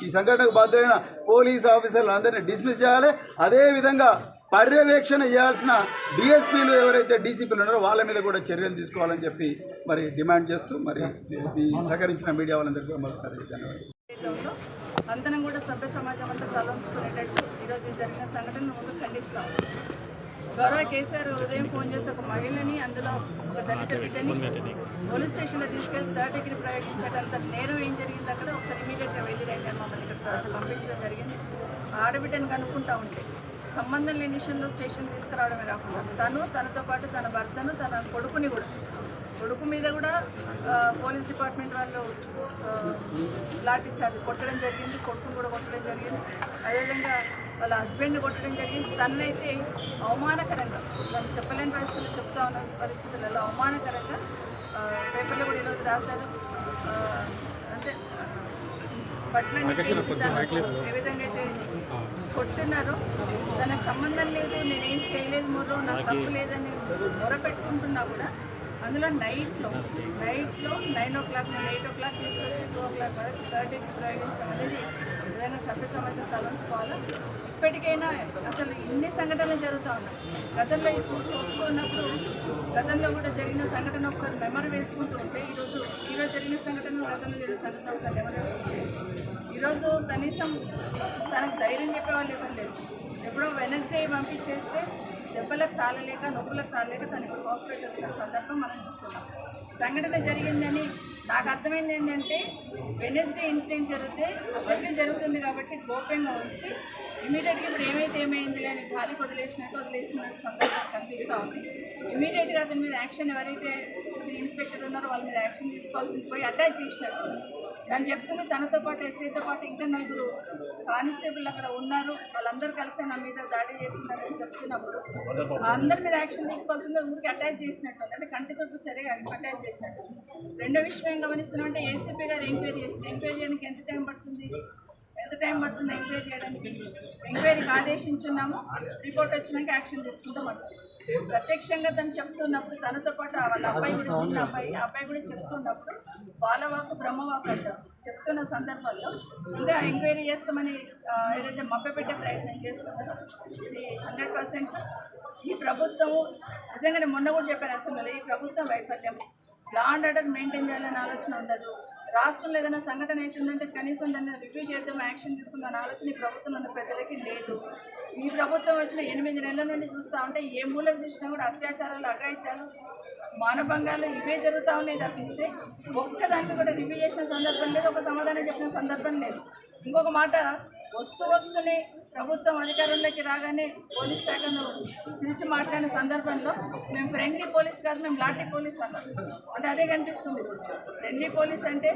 ఈ సంఘటనకు బాధ్యులైన పోలీస్ ఆఫీసర్లు అందరినీ డిస్మిస్ చేయాలి. అదేవిధంగా పర్యవేక్షణ చేయాల్సిన డిఎస్పీలు ఎవరైతే డీసీపీలు ఉన్నారో వాళ్ళ మీద కూడా చర్యలు తీసుకోవాలని చెప్పి మరి డిమాండ్ చేస్తూ మరి ఈ సహకరించిన మీడియా వాళ్ళందరికీ మరోసారి ధన్యవాదాలు. అందరం కూడా సభ్య సమాజం అంతా తలంచుకునేటట్టు ఈరోజు జరిగిన సంఘటనను ముందు ఖండిస్తాం. గౌరవ కేసీఆర్ ఉదయం ఫోన్ చేసి ఒక మహిళని, అందులో ఒక దళిత బిడ్డని పోలీస్ స్టేషన్లో తీసుకెళ్ళి 3rd డిగ్రీ ప్రయోగించేటంత నేరం ఏం జరిగింది అక్కడ ఒకసారి ఇమీడియట్గా వెళ్ళి రండి మమ్మల్ని ఇక్కడ పంపించడం జరిగింది. ఆడబిడ్డను కనుక్కుంటా ఉంటే సంబంధం లేని విషయంలో స్టేషన్ తీసుకురావడమే కాకుండా తనతో పాటు తన భర్తను, తన కొడుకు మీద కూడా పోలీస్ డిపార్ట్మెంట్ వాళ్ళు లాఠీ చార్జ్ కొట్టడం జరిగింది, కొడుకుని కూడా కొట్టడం జరిగింది. అదేవిధంగా వాళ్ళ హస్బెండ్ని కొట్టడం జరిగింది. తననైతే అవమానకరంగా, తను చెప్పలేని పరిస్థితులు చెప్తా ఉన్న పరిస్థితులలో అవమానకరంగా పేపర్లో కూడా ఈరోజు రాశారు. అంటే బట్టలన్నీ ఏ విధంగా అయితే కొట్టున్నారో, తనకు సంబంధం లేదు, నేనేం చేయలేదు, నాకు తప్పు లేదని మొరపెట్టుకుంటున్నా కూడా అందులో నైట్లో 9 o'clock నేను 8 o'clock తీసుకొచ్చి 2 o'clock వరకు 3rd డిగ్రీ ప్రయోగించడం అనేది ఏదైనా సభ్య సమాజం తలంచుకోవాలి. ఇప్పటికైనా అసలు ఇన్ని సంఘటనలు జరుగుతూ ఉన్నాయి. గతంలో ఇది చూస్తూ వస్తూ ఉన్నప్పుడు గతంలో కూడా జరిగిన సంఘటన ఒకసారి మెమరీ వేసుకుంటూ ఉంటే ఈరోజు జరిగిన సంఘటన, గతంలో జరిగిన సంఘటన ఒకసారి మెమరీ వేసుకుంటే ఈరోజు కనీసం తనకు ధైర్యం చెప్పేవాళ్ళు ఎవరు లేదు. ఎప్పుడో వెనస్డే పంపించేస్తే దెబ్బలకు తాళలేక, నొప్పులకు తాళలేక తను ఇప్పుడు హాస్పిటల్ వచ్చిన సందర్భం మనం చూస్తున్నాం. సంఘటన జరిగిందని నాకు అర్థమైంది ఏంటంటే, వెనస్డే ఇన్సిడెంట్ జరిగితే అసెంబ్లీ జరుగుతుంది కాబట్టి గోప్యంగా ఉంచి ఇమీడియట్గా ఇప్పుడు ఏమైంది అని గాలికి వదిలేసినట్టు సందర్భం కనిపిస్తూ ఉంది. ఇమీడియట్గా అతని మీద యాక్షన్, ఎవరైతే ఇన్స్పెక్టర్ ఉన్నారో వాళ్ళ మీద యాక్షన్ తీసుకోవాల్సింది పోయి అటాచ్ చేసినట్టు దాన్ని చెప్తున్నా. తనతో పాటు ఎస్ఐతో పాటు ఇంకా 4 కానిస్టేబుల్ అక్కడ ఉన్నారు, వాళ్ళందరూ కలిసి నా మీద దాడి చేస్తున్నారని చెప్తున్నప్పుడు అందరి మీద యాక్షన్ తీసుకోవాల్సిందే ఊరికి అటాచ్ చేసినట్టు, అంటే కంటితో చర్య అటాచ్ చేసినట్టు. రెండో విషయం ఏం గమనిస్తున్నామంటే ఏసీపీ గారు ఎంక్వైరీ చేయడానికి ఎంత టైం పడుతుంది ఎంక్వైరీ చేయడానికి? ఎంక్వైరీకి ఆదేశించున్నాము, రిపోర్ట్ వచ్చినాక యాక్షన్ తీసుకుంటామంట. ప్రత్యక్షంగా తను చెప్తున్నప్పుడు తనతో పాటు వాళ్ళ అబ్బాయి కూడా, చిన్న అబ్బాయి కూడా చెప్తున్నప్పుడు బాలవాకు బ్రహ్మవాకు అంటారు చెప్తున్న సందర్భంలో ఇంకా ఎంక్వైరీ చేస్తామని ఏదైతే మభ్యపెట్టే ప్రయత్నం చేస్తున్నారో ఇది 100% ఈ ప్రభుత్వము నిజంగానే మొన్న కూడా చెప్పాను అసెంబ్లీలో, ఈ ప్రభుత్వం వైఫల్యం. లా అండ్ ఆర్డర్ మెయింటైన్ చేయాలని ఆలోచన ఉండదు. రాష్ట్రంలో ఏదైనా సంఘటన ఏంటంటే కనీసం దాన్ని రివ్యూ చేద్దాం, యాక్షన్ తీసుకుందాం ఆలోచన ఈ ప్రభుత్వం ఉన్న పెద్దలకి లేదు. ఈ ప్రభుత్వం వచ్చిన 8 నెలల నుండి చూస్తూ ఉంటే ఏ మూలకు చూసినా కూడా అత్యాచారాలు, అఘాయిత్యాలు, మానభంగాలు ఇవే జరుగుతూ ఉన్నాయి తప్పిస్తే ఒక్కదానికి కూడా రివ్యూ చేసిన సందర్భం లేదు, ఒక సమాధానం చెప్పిన సందర్భం లేదు. ఇంకొక మాట, వస్తూనే ప్రభుత్వం అధికారంలోకి రాగానే పోలీస్ శాఖను పిలిచి మాట్లాడిన సందర్భంలో మేము ఫ్రెండ్లీ పోలీస్ కాదు, మేము లాఠీ పోలీస్ అన్నారు. అంటే అదే కనిపిస్తుంది. ఫ్రెండ్లీ పోలీస్ అంటే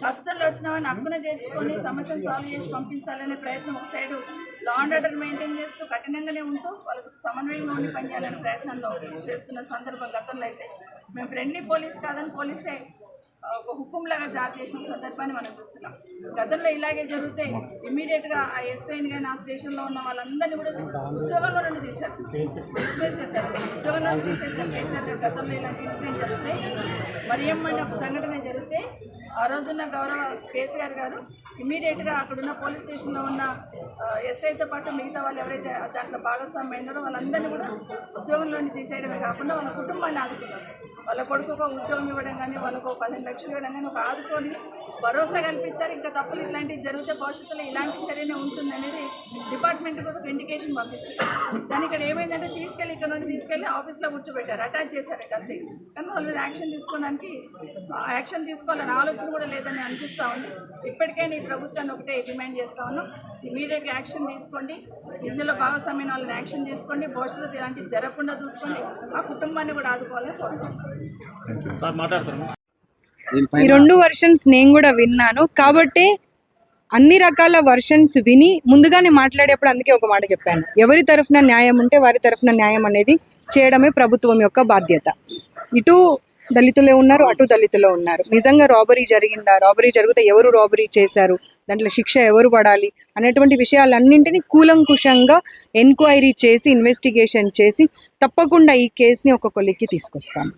కష్టంలో వచ్చినామని హక్కున చేర్చుకొని సమస్యను సాల్వ్ చేసి పంపించాలనే ప్రయత్నం ఒక side law and order maintain చేస్తూ కఠినంగానే ఉంటూ వాళ్ళకు సమన్వయంగా ఉండి పనిచేయాలనే ప్రయత్నంలో చేస్తున్న సందర్భం. గతంలో అయితే మేము ఫ్రెండ్లీ పోలీస్ కాదని పోలీసే ఒక హుకుంలాగా జారీ చేసిన సందర్భాన్ని మనం చూస్తున్నాం. గతంలో ఇలాగే జరిగితే ఇమీడియట్గా ఆ ఎస్ఐని కానీ ఆ స్టేషన్లో ఉన్న వాళ్ళందరినీ కూడా ఉద్యోగంలో నుండి తీశారు, డిస్మిస్ చేశారు, ఉద్యోగంలో నుండి తీసేసారు. కేసీఆర్ గతంలో ఇలాంటి ఇన్సిడెంట్ జరిగితే మరియమ్మని ఒక సంఘటన జరిగితే ఆ రోజున్న గౌరవ కేసీఆర్ గారు ఇమీడియట్గా అక్కడున్న పోలీస్ స్టేషన్లో ఉన్న ఎస్ఐతో పాటు మిగతా వాళ్ళు ఎవరైతే దాంట్లో భాగస్వామ్యం అయినారో వాళ్ళందరినీ కూడా ఉద్యోగంలోని తీసేయడమే కాకుండా వాళ్ళ కుటుంబాన్ని ఆదుకున్నారు. వాళ్ళ కొడుకు ఒక ఉద్యోగం ఇవ్వడం కానీ, వాళ్ళకు 15 లక్షలు ఇవ్వడం కానీ ఒక ఆదుకొని భరోసా కల్పించారు. ఇంకా తప్పులు ఇలాంటివి జరిగితే భవిష్యత్తులో ఇలాంటి చర్యనే ఉంటుంది అనేది డిపార్ట్మెంట్ కూడా ఒక ఇండికేషన్ పంపించారు. దాని ఇక్కడ ఏమైందంటే ఇక్కడ నుండి తీసుకెళ్ళి ఆఫీస్లో కూర్చోబెట్టారు, అటాచ్ చేశారు అంతే. కానీ వాళ్ళ మీద యాక్షన్ తీసుకోవడానికి యాక్షన్ తీసుకోవాలని ఆలోచన కూడా లేదని అనిపిస్తూ ఉంది. ఇప్పటికైనా ఈ ప్రభుత్వాన్ని ఒకటే డిమాండ్ చేస్తా ఉన్నాం. ఇమీడియట్గా యాక్షన్ తీసుకోండి, ఇందులో భాగస్వామ్యం వాళ్ళని యాక్షన్ తీసుకోండి, భవిష్యత్తులో ఇలాంటివి జరగకుండా చూసుకోండి, ఆ కుటుంబాన్ని కూడా ఆదుకోవాలని కోరుకుంటున్నాం. ఈ 2 వర్షన్స్ నేను కూడా విన్నాను కాబట్టి అన్ని రకాల వర్షన్స్ విని ముందుగానే మాట్లాడేప్పుడు అందుకే ఒక మాట చెప్పాను, ఎవరి తరఫున న్యాయం ఉంటే వారి తరఫున న్యాయం అనేది చేయడమే ప్రభుత్వం యొక్క బాధ్యత. ఇటు దళితులే ఉన్నారు, అటు దళితులే ఉన్నారు. నిజంగా రాబరీ జరిగిందా, రాబరీ జరిగితే ఎవరు రాబరీ చేశారు, దాంట్లో శిక్ష ఎవరు పడాలి అనేటువంటి విషయాలన్నింటినీ కూలంకుషంగా ఎంక్వైరీ చేసి ఇన్వెస్టిగేషన్ చేసి తప్పకుండా ఈ కేసుని ఒక కొలిక్కి తీసుకొస్తాను.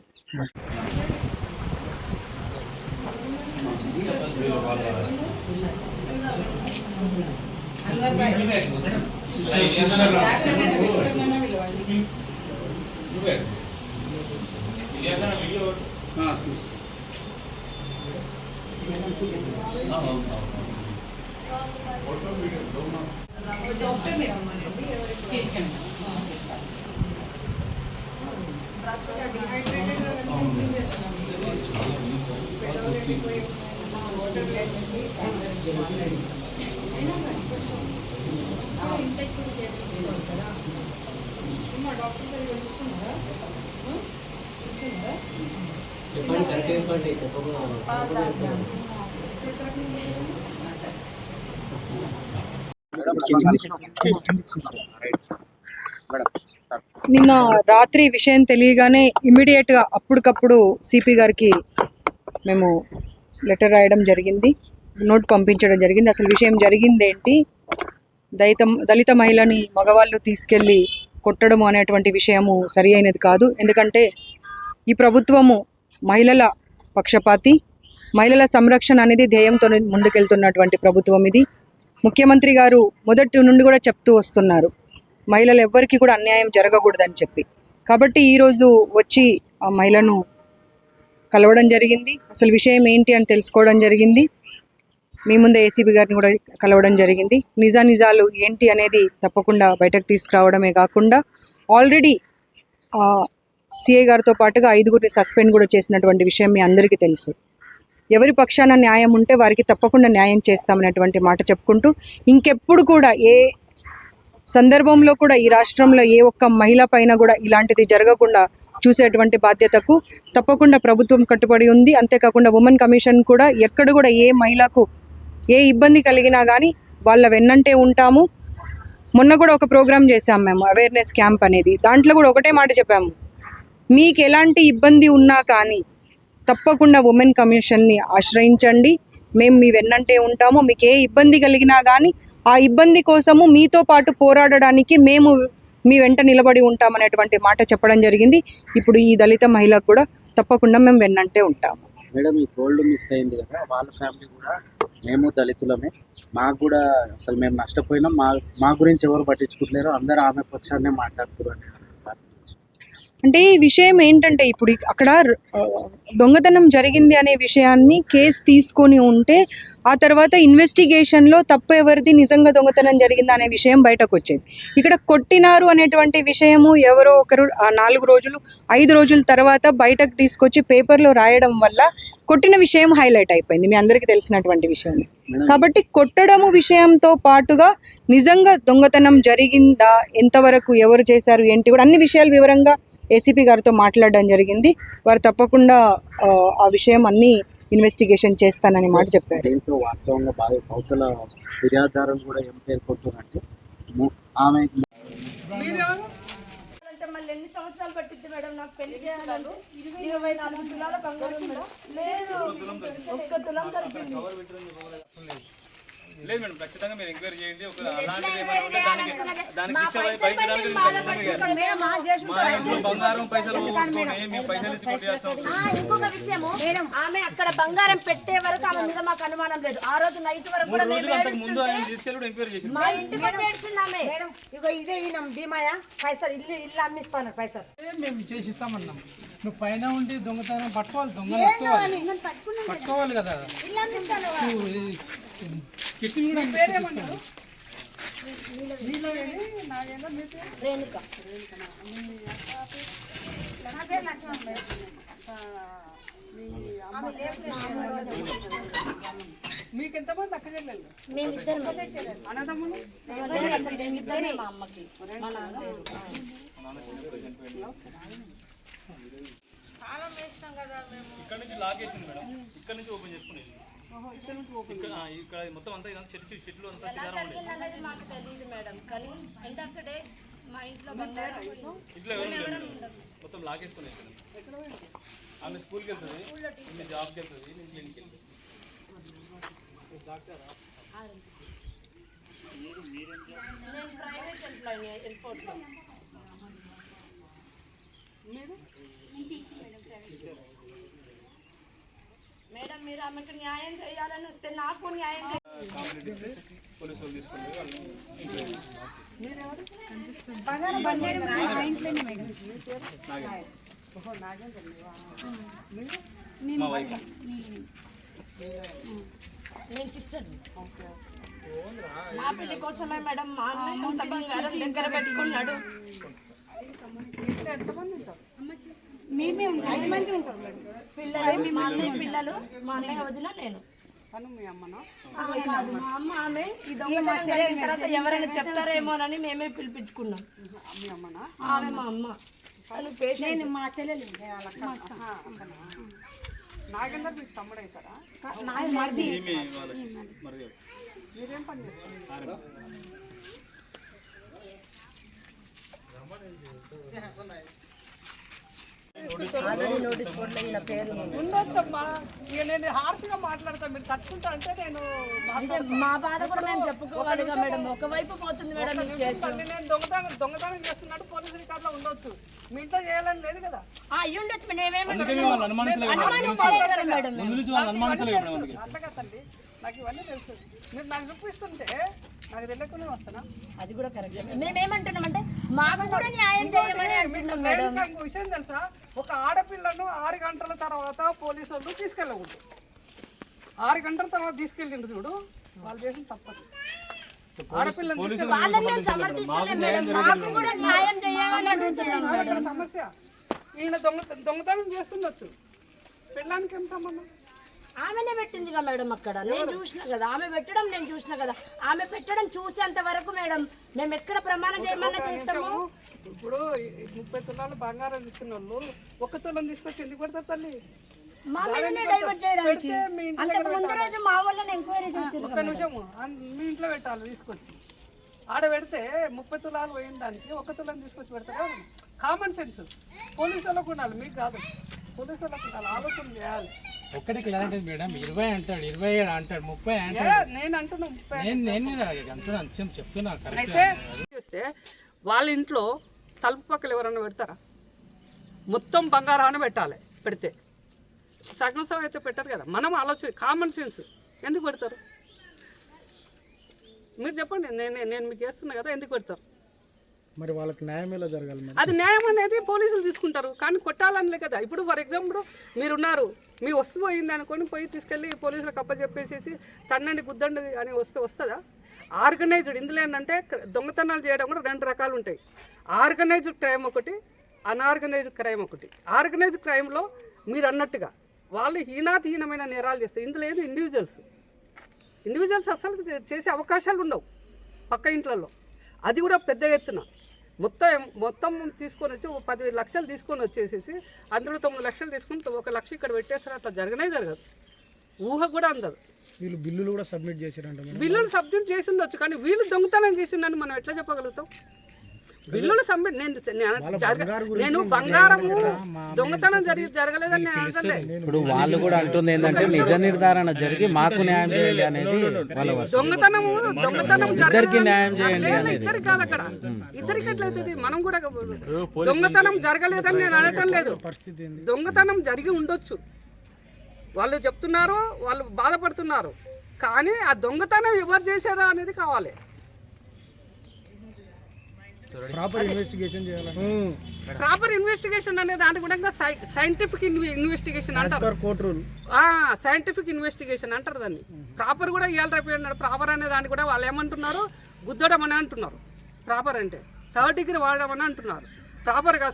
నిన్న రాత్రి విషయం తెలియగానే ఇమీడియట్గా అప్పటికప్పుడు సిపి గారికి మేము లెటర్ రాయడం జరిగింది, నోట్ పంపించడం జరిగింది. అసలు విషయం జరిగిందేంటి, దళిత మహిళని మగవాళ్ళు తీసుకెళ్ళి కొట్టడం అనేటువంటి విషయము సరి అయినది కాదు. ఎందుకంటే ఈ ప్రభుత్వము మహిళల పక్షపాతి, మహిళల సంరక్షణ అనేది ధ్యేయంతో ముందుకెళ్తున్నటువంటి ప్రభుత్వం ఇది. ముఖ్యమంత్రి గారు మొదటి నుండి కూడా చెప్తూ వస్తున్నారు మహిళలు ఎవ్వరికీ కూడా అన్యాయం జరగకూడదని చెప్పి. కాబట్టి ఈరోజు వచ్చి ఆ మహిళను కలవడం జరిగింది, అసలు విషయం ఏంటి అని తెలుసుకోవడం జరిగింది. మీ ముందే ఏసీబీ గారిని కూడా కలవడం జరిగింది. నిజాలు ఏంటి అనేది తప్పకుండా బయటకు తీసుకురావడమే కాకుండా ఆల్రెడీ సిఐ గారితో పాటుగా 5గురిని సస్పెండ్ కూడా చేసినటువంటి విషయం మీ అందరికీ తెలుసు. ఎవరి పక్షాన న్యాయం ఉంటే వారికి తప్పకుండా న్యాయం చేస్తామనేటువంటి మాట చెప్పుకుంటూ ఇంకెప్పుడు కూడా ఏ సందర్భంలో కూడా ఈ రాష్ట్రంలో ఏ ఒక్క మహిళ పైన కూడా ఇలాంటిది జరగకుండా చూసేటువంటి బాధ్యతకు తప్పకుండా ప్రభుత్వం కట్టుబడి ఉంది. అంతేకాకుండా ఉమెన్ కమిషన్ కూడా ఎక్కడ కూడా ఏ మహిళకు ఏ ఇబ్బంది కలిగినా కానీ వాళ్ళ వెన్నంటే ఉంటాము. మొన్న కూడా ఒక ప్రోగ్రామ్ చేశాం మేము, అవేర్నెస్ క్యాంప్ అనేది. దాంట్లో కూడా ఒకటే మాట చెప్పాము, మీకు ఎలాంటి ఇబ్బంది ఉన్నా కానీ తప్పకుండా ఉమెన్ కమిషన్ని ఆశ్రయించండి, మేము మీ వెన్నంటే ఉంటాము. మీకు ఏ ఇబ్బంది కలిగినా కానీ ఆ ఇబ్బంది కోసము మీతో పాటు పోరాడడానికి మేము మీ వెంట నిలబడి ఉంటామనేటువంటి మాట చెప్పడం జరిగింది. ఇప్పుడు ఈ దళిత మహిళకు కూడా తప్పకుండా మేము వెన్నంటే ఉంటాము. మేడం, ఈ గోల్డ్ మిస్ అయింది కదా, వాళ్ళ ఫ్యామిలీ కూడా మేము దళితులమే, మాకు కూడా అసలు మేము నష్టపోయినాం, మా గురించి ఎవరు పట్టించుకుంటలేరు, అందరూ ఆమె పక్షాన్నే మాట్లాడుతున్నారు. అంటే ఈ విషయం ఏంటంటే ఇప్పుడు అక్కడ దొంగతనం జరిగింది అనే విషయాన్ని కేసు తీసుకొని ఉంటే ఆ తర్వాత ఇన్వెస్టిగేషన్లో తప్పు ఎవరిది, నిజంగా దొంగతనం జరిగింది అనే విషయం బయటకు వచ్చేది. ఇక్కడ కొట్టినారు అనేటువంటి విషయము ఎవరో ఒకరు ఆ 4 రోజులు 5 రోజుల తర్వాత బయటకు తీసుకొచ్చి పేపర్లో రాయడం వల్ల కొట్టిన విషయం హైలైట్ అయిపోయింది, మీ అందరికీ తెలిసినటువంటి విషయం. కాబట్టి కొట్టడము విషయంతో పాటుగా నిజంగా దొంగతనం జరిగిందా, ఎంతవరకు ఎవరు చేశారు ఏంటి కూడా అన్ని విషయాలు వివరంగా ఏసీపీ గారితో మాట్లాడడం జరిగింది. వారు తప్పకుండా ఆ విషయం అన్ని ఇన్వెస్టిగేషన్ చేస్తానని మాట చెప్పారు. దీంట్లో వాస్తవంగా బాగా అవతల ఫిర్యాదుదారులు కూడా ఏం పేర్కొంటున్నట్టు ఆమె మళ్ళీ ఎన్ని సంవత్సరాలు పట్టింది మేడం నాకు పెళ్లి చేయాలంటే? 24 తులాల బంగారం మేడం లేదు, 1 తులం దొరికింది. లేదు మేడం, ఖచ్చితంగా మీరు ఎంక్వైరీ చేయండి. ఒక అలాంటిది ఏమైనా ఉంటే దానికి శిక్ష భరించడానికి మా ఇంట్లో బంగారం పైసలు మేము పైసలు ఇచ్చి కొట్టేస్తాం. ఇంకొక విషయము మేడం, ఆమె అక్కడ బంగారం పెట్టే వరకు ఆమె మీద మాకు అనుమానం లేదు. ఆ రోజు నైట్ వరకు కూడా ముందు ఆయన తీసుకెళ్ళి ఎంక్వైరీ చేసి మా ఇంటికి వచ్చేసింది ఆమె. ఇగో ఇదే ఈయన భీమాయ పైసలు ఇల్లు అమ్మిస్తాను పైసలు మేము చేసిస్తామన్నాం. నువ్వు పైన ఉండి దొంగతనం పట్టుకోవాలి, పట్టుకోవాలి కదా. కిట్టి కూడా మీకు మీకు ఎంతమంది అక్క చెల్లెళ్ళు? అన్నదమ్ములు? మా అమ్మకి మా నాన్న లేరు. ఇక్కడ నుంచి లాగేసింది మేడం, ఇక్కడ నుంచి ఓపెన్ చేసుకునేది. ఇక్కడ మొత్తం అంతా ఇదంతా చెట్లు అంతా అనేది మాకు తెలియదు మేడం, కానీ ఎండ్ ఆఫ్ ద డే మా ఇంట్లో ఇట్లా ఎవరు మొత్తం లాగేసుకునేది. ఆమె స్కూల్కి వెళ్తుంది, నేను జాబ్కి వెళ్తుంది, నేను క్లినిక్కి వెళ్తుంది. నేను ప్రైవేట్ ఎంప్లాయీ ఎయిర్పోర్ట్లో. మేడం మీరు ఆమెకు న్యాయం చేయాలని వస్తే నాకు న్యాయం పోలీసు వాళ్ళు తీసుకుని మా వైఫ్ నేను సిస్టర్. నా పెళ్లి కోసమే మేడం మా అన్నయ్య అంత బంగారం దగ్గర పెట్టుకున్నాడు. మేమే 5 మంది ఉంటారు మేడం. పిల్లలు మా అన్నయ్య పిల్లలు, మా అన్నయ్య వదిన, నేను. మీ అమ్మనా? కాదు మా అమ్మ. ఆమె ఈ దొంగతనం చేసిన తర్వాత ఎవరైనా చెప్తారేమోనని మేమే పిలిపించుకున్నాం. మీ అమ్మనా? ఆమె మా అమ్మ. పేషెంట్ మా చెల్లెలు నాగేందర్ మీకు తమ్ముడు అవుతారా? మీరేం పని చేస్తారు? ఉండొచ్చమ్మా, ఇక నేను హార్ష్గా మాట్లాడతాను, మీరు తట్టుకుంటా అంటే నేను మా బాధ కూడా మేము చెప్పుకోగలిగా మేడం. ఒకవైపు పోతుంది మేడం ఈ కేసు. నేను దొంగతనం చేస్తున్నాడు పోలీసు రికార్డులో ఉండొచ్చు, మీ ఇంట్లో చేయాలని లేదు కదా. అయ్యుండొచ్చు అట్లా తల్లి, నాకు ఇవన్నీ తెలుసు. మీరు నాకు చూపిస్తుంటే నాకు తెలియకుండా వస్తానా? అది కూడా కరెక్ట్. మేమేమంటున్నామంటే మాకు కూడా న్యాయం చేయమని అంటున్నాం మేడం. నాకు విషయం తెలుసా, ఒక ఆడపిల్లను 6 గంటల తర్వాత పోలీసు వాళ్ళు తీసుకెళ్ళకూడదు. 6 గంటల తర్వాత తీసుకెళ్ళిండు చూడు, వాళ్ళు చేసిన తప్పదు. ఆడపిల్లని సమస్య. ఈయన దొంగతనం చేస్తుండొచ్చు, పెళ్ళానికి ఏం సంబంధం? ఆమెనే పెట్టిందిగా మేడం అక్కడ, నేను చూసిన కదా. ఆమె పెట్టడం నేను చూసిన కదా. ఆమె పెట్టడం చూసేంత వరకు మేడం మేము ఎక్కడ ప్రమాణం చేయమన్నా చేస్తాము. ఇప్పుడు 30 తులాలు బంగారం ఇచ్చిన వాళ్ళు 1 తులం తీసుకొచ్చి ఎందుకు పెడతారు తల్లి? మా మీదనే డైవర్ట్ చేయడానికి. అంతకు ముందు రోజు మా వాళ్ళని ఎంక్వైరీ చేసి ఒక్క నిమిషం మీ ఇంట్లో పెట్టాలి తీసుకొచ్చి. ఆడ పెడితే 30 తులాలు పోయిన దానికి 1 తులం తీసుకొచ్చి పెడతారు. కామన్ సెన్స్ పోలీసు వాళ్ళకు ఉండాలి, మీకు కాదు. పోలీసు వాళ్ళకు ఉండాలి, ఆలోచన చేయాలి. ఒక్కటి క్లారిటీ మేడం, 20 అంటాడు, 27 అంటాడు, 30 అంటాడు. నేను అంటున్నా చెప్తున్నా. అయితే చేస్తే వాళ్ళ ఇంట్లో తలుపు పక్కలు ఎవరన్నా పెడతారా? మొత్తం బంగారాన్ని పెట్టాలి. పెడితే సగం సగం అయితే పెట్టారు కదా. మనం ఆలోచన కామన్ సెన్స్ ఎందుకు పెడతారు? మీరు చెప్పండి, నేను మీకు వేస్తున్నా కదా, ఎందుకు పెడతారు? మరి వాళ్ళకి న్యాయం ఎలా జరగాలి? అది న్యాయం అనేది పోలీసులు తీసుకుంటారు, కానీ కొట్టాలనిలే కదా. ఇప్పుడు ఫర్ ఎగ్జాంపుల్ మీరున్నారు, మీ వస్తువు పోయింది అనుకొని పోయి తీసుకెళ్ళి పోలీసులకు అప్పచెప్పేసేసి తన్నండి గుద్దండి అని వస్తుందా? ఆర్గనైజ్డ్ ఇందులో ఏంటంటే దొంగతనాలు చేయడం కూడా 2 రకాలు ఉంటాయి. ఆర్గనైజ్డ్ క్రైమ్ ఒకటి, అన్ఆర్గనైజ్డ్ క్రైమ్ ఒకటి. ఆర్గనైజ్డ్ క్రైమ్లో మీరు అన్నట్టుగా వాళ్ళు హీనాతీనమైన నేరాలు చేస్తారు. ఇందులో ఏది ఇండివిజువల్స్ అసలు చేసే అవకాశాలు ఉండవు పక్క ఇంట్లలో. అది కూడా పెద్ద ఎత్తున మొత్తం తీసుకొని వచ్చి 10 లక్షలు తీసుకొని వచ్చేసేసి అందులో 9 లక్షలు తీసుకుని 1 లక్ష ఇక్కడ పెట్టేస్తారు. అట్లా జరగదు, ఊహ కూడా అందదు. వీళ్ళు బిల్లులు కూడా సబ్మిట్ చేసిరంట. బిల్లులు సబ్మిట్ చేసి ఉండొచ్చు, కానీ వీళ్ళు దొంగతనం చేసిందని మనం ఎట్లా చెప్పగలుగుతాం? బిల్లులు సబ్మిట్ నేను బంగారము దొంగతనం జరగలేదని నేను అనట్లే. ఇప్పుడు వాళ్ళు కూడా అంటుంది ఏంటంటే నిజ నిర్ధారణ జరిగి మాకు న్యాయం చేయండి అనేది వాళ్ళ దొంగతనం ఇద్దరికి న్యాయం చేయండి అనేది. ఇద్దరికి కాదు, అక్కడ ఇద్దరికి ఎట్లయితుంది? మనం కూడా దొంగతనం జరగలేదని నేను అనటం లేదు, దొంగతనం జరిగి ఉండొచ్చు. వాళ్ళు చెప్తున్నారు, వాళ్ళు బాధపడుతున్నారు, కానీ ఆ దొంగతనం ఎవరు చేశారా అనేది కావాలి. ప్రాపర్ ఇన్వెస్టిగేషన్ చేయాలి. ప్రాపర్ ఇన్వెస్టిగేషన్ అనే దాని కూడా సైంటిఫిక్ ఇన్వెస్టిగేషన్ అంటారు. సైంటిఫిక్ ఇన్వెస్టిగేషన్ అంటారు దాన్ని. ప్రాపర్ కూడా ఇవాళ రేపు అన్నాడు. ప్రాపర్ అనే దాన్ని కూడా వాళ్ళు ఏమంటున్నారు? గుద్దడం అని అంటున్నారు. ప్రాపర్ అంటే 3rd డిగ్రీ వాడడం అని అంటున్నారు. ప్రాపర్గా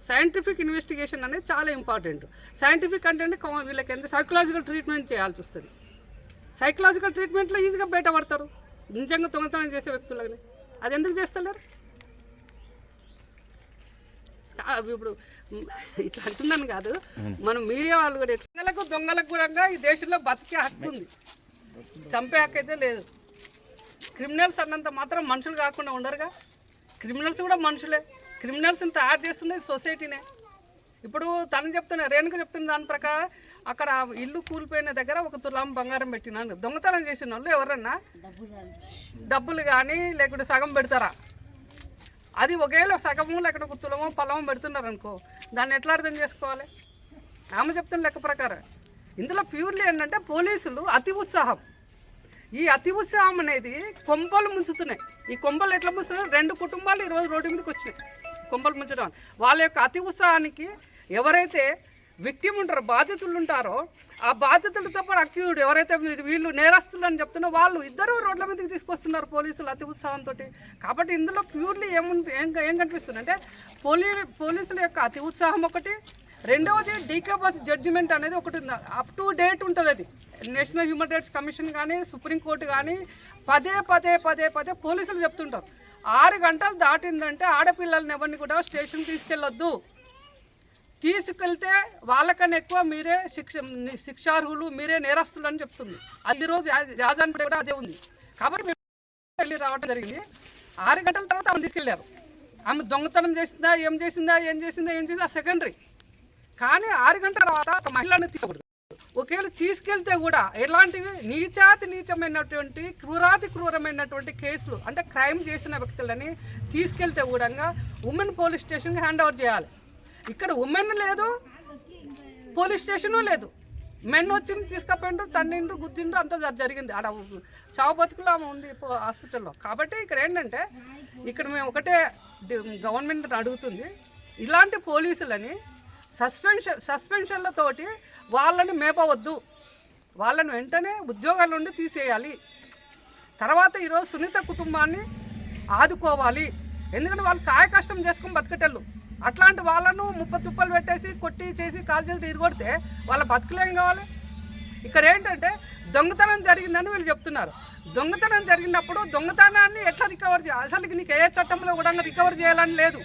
సైంటిఫిక్ ఇన్వెస్టిగేషన్ అనేది చాలా ఇంపార్టెంట్. సైంటిఫిక్ అంటే వీళ్ళకి ఎంత సైకలాజికల్ ట్రీట్మెంట్ చేయాల్సి వస్తుంది. సైకలాజికల్ ట్రీట్మెంట్లో ఈజీగా బయటపడతారు నిజంగా దొంగతనం చేసే వ్యక్తులని. అది ఎందుకు చేస్తలేరు? ఇప్పుడు ఇట్లా అంటున్నాను కాదు, మనం మీడియా వాళ్ళు కూడా దొంగలకు కూడా ఈ దేశంలో బతికే హక్కు ఉంది, చంపే హక్కు అయితే లేదు. క్రిమినల్స్ అన్నంత మాత్రం మనుషులు కాకుండా ఉండరుగా. క్రిమినల్స్ కూడా మనుషులే. క్రిమినల్స్ని తయారు చేస్తున్నది సొసైటీనే. ఇప్పుడు తను చెప్తున్నా, రేణుక చెప్తున్న దాని ప్రకారం అక్కడ ఇల్లు కూలిపోయిన దగ్గర 1 తులం బంగారం పెట్టినాను. దొంగతనం చేసిన వాళ్ళు ఎవరన్నా డబ్బులు కానీ లేకుంటే సగం పెడతారా? అది ఒకవేళ సగము లేకుంటే 1 తులమో పొలమో పెడుతున్నారు అనుకో, దాన్ని ఎట్లా అర్థం చేసుకోవాలి? ఆమె చెప్తున్న లెక్క ప్రకారం ఇందులో ప్యూర్లీ ఏంటంటే పోలీసులు అతి ఉత్సాహం. ఈ అతి ఉత్సాహం అనేది కొంపలు ముంచుతున్నాయి. ఈ కొంపలు ఎట్లా ముంచుతున్నాయి? 2 కుటుంబాలు ఈరోజు రోడ్డు మీదకి వచ్చినాయి కొంపలు ముంచడం. వాళ్ళ యొక్క అతి ఉత్సాహానికి ఎవరైతే విక్టిమ్ ఉంటారో, బాధితులు ఉంటారో, ఆ బాధితులతో పాటు అక్యూజ్డ్ ఎవరైతే వీళ్ళు నేరస్తులు అని చెప్తున్నా వాళ్ళు ఇద్దరు రోడ్ల మీదకి తీసుకొస్తున్నారు పోలీసులు అతి ఉత్సాహంతో. కాబట్టి ఇందులో ప్యూర్లీ ఏం కనిపిస్తుంది అంటే పోలీసుల యొక్క అతి ఉత్సాహం ఒకటి. రెండవది డీకేబాస్ జడ్జిమెంట్ అనేది ఒకటి అప్ టు డేట్ ఉంటుంది. అది నేషనల్ హ్యూమన్ రైట్స్ కమిషన్ కానీ సుప్రీంకోర్టు కానీ పదే పదే పదే పదే పోలీసులు చెప్తుంటారు 6 గంటలు దాటిందంటే ఆడపిల్లల్ని ఎవరిని కూడా స్టేషన్ తీసుకెళ్ళొద్దు, తీసుకెళ్తే వాళ్ళకన్నా ఎక్కువ మీరే శిక్షార్హులు, మీరే నేరస్తులు అని చెప్తుంది. అది ఈరోజు రాజాన్ కూడా అదే ఉంది. కాబట్టి మేము వెళ్ళి రావడం జరిగింది. 6 గంటల తర్వాత ఆమె తీసుకెళ్లారు. ఆమె దొంగతనం చేసిందా, ఏం చేసిందా సెకండరీ. కానీ 6 గంటల తర్వాత ఒక మహిళను తీసుకోకూడదు. ఒకవేళ తీసుకెళ్తే కూడా ఎలాంటివి నీచమైనటువంటి క్రూరమైనటువంటి కేసులు అంటే క్రైమ్ చేసిన వ్యక్తులని తీసుకెళ్తే కూడా ఉమెన్ పోలీస్ స్టేషన్కి హ్యాండ్ ఓవర్ చేయాలి. ఇక్కడ ఉమెన్ లేదు, పోలీస్ స్టేషను లేదు. మెన్ వచ్చి తీసుకపోయిండ్రు, తన్నిండ్రు, గుద్దిండ్రు, అంతా జరిగింది. ఆడ చావు బతుకులు ఆమె ఉంది హాస్పిటల్లో. కాబట్టి ఇక్కడ ఏంటంటే ఇక్కడ మేము ఒకటే గవర్నమెంట్ అడుగుతుంది, ఇలాంటి పోలీసులని సస్పెన్షన్లతోటి వాళ్ళని మేపవద్దు, వాళ్ళని వెంటనే ఉద్యోగాల నుండి తీసేయాలి. తర్వాత ఈరోజు సునీత కుటుంబాన్ని ఆదుకోవాలి. ఎందుకంటే వాళ్ళు కాయ కష్టం చేసుకొని బతికేటళ్ళు. అట్లాంటి వాళ్ళను 30 తుప్పలు పెట్టేసి కొట్టి చేసి కాలు చేసి ఇరుగొడితే వాళ్ళ బతుకులేం కావాలి? ఇక్కడ ఏంటంటే దొంగతనం జరిగిందని వీళ్ళు చెప్తున్నారు. దొంగతనం జరిగినప్పుడు దొంగతనాన్ని ఎట్లా రికవర్ చేయాలి? అసలు నీకు ఏ చట్టంలో కూడా రికవర్ చేయాలని లేదు.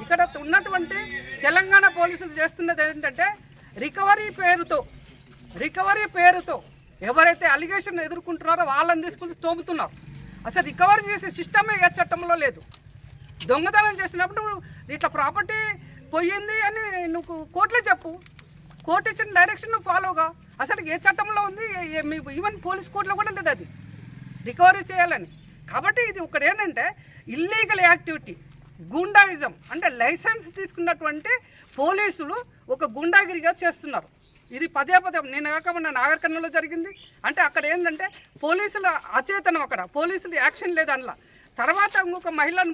ఇక్కడ ఉన్నటువంటి తెలంగాణ పోలీసులు చేస్తున్నది ఏంటంటే రికవరీ పేరుతో ఎవరైతే అలిగేషన్ ఎదుర్కొంటున్నారో వాళ్ళని తీసుకుని తోముతున్నారు. అసలు రికవరీ చేసే సిస్టమే ఏ చట్టంలో లేదు. దొంగతనం చేసినప్పుడు ఇట్లా ప్రాపర్టీ పోయింది అని నువ్వు కోర్టులో చెప్పు, కోర్టు ఇచ్చిన డైరెక్షన్ నువ్వు ఫాలోగా. అసలు ఏ చట్టంలో ఉంది? ఈవెన్ పోలీస్ కోర్టులో కూడా లేదు అది రికవరీ చేయాలని. కాబట్టి ఇది ఒకటి ఏంటంటే ఇల్లీగల్ యాక్టివిటీ, గూండాయిజం. అంటే లైసెన్స్ తీసుకున్నటువంటి పోలీసులు ఒక గుండాగిరిగా చేస్తున్నారు. ఇది పదే నేను కాకుండా నాగర్ కర్నూలులో జరిగింది. అంటే అక్కడ ఏంటంటే పోలీసుల అచేతనం, అక్కడ పోలీసులు యాక్షన్ లేదు అందులో. తర్వాత ఇంకొక మహిళను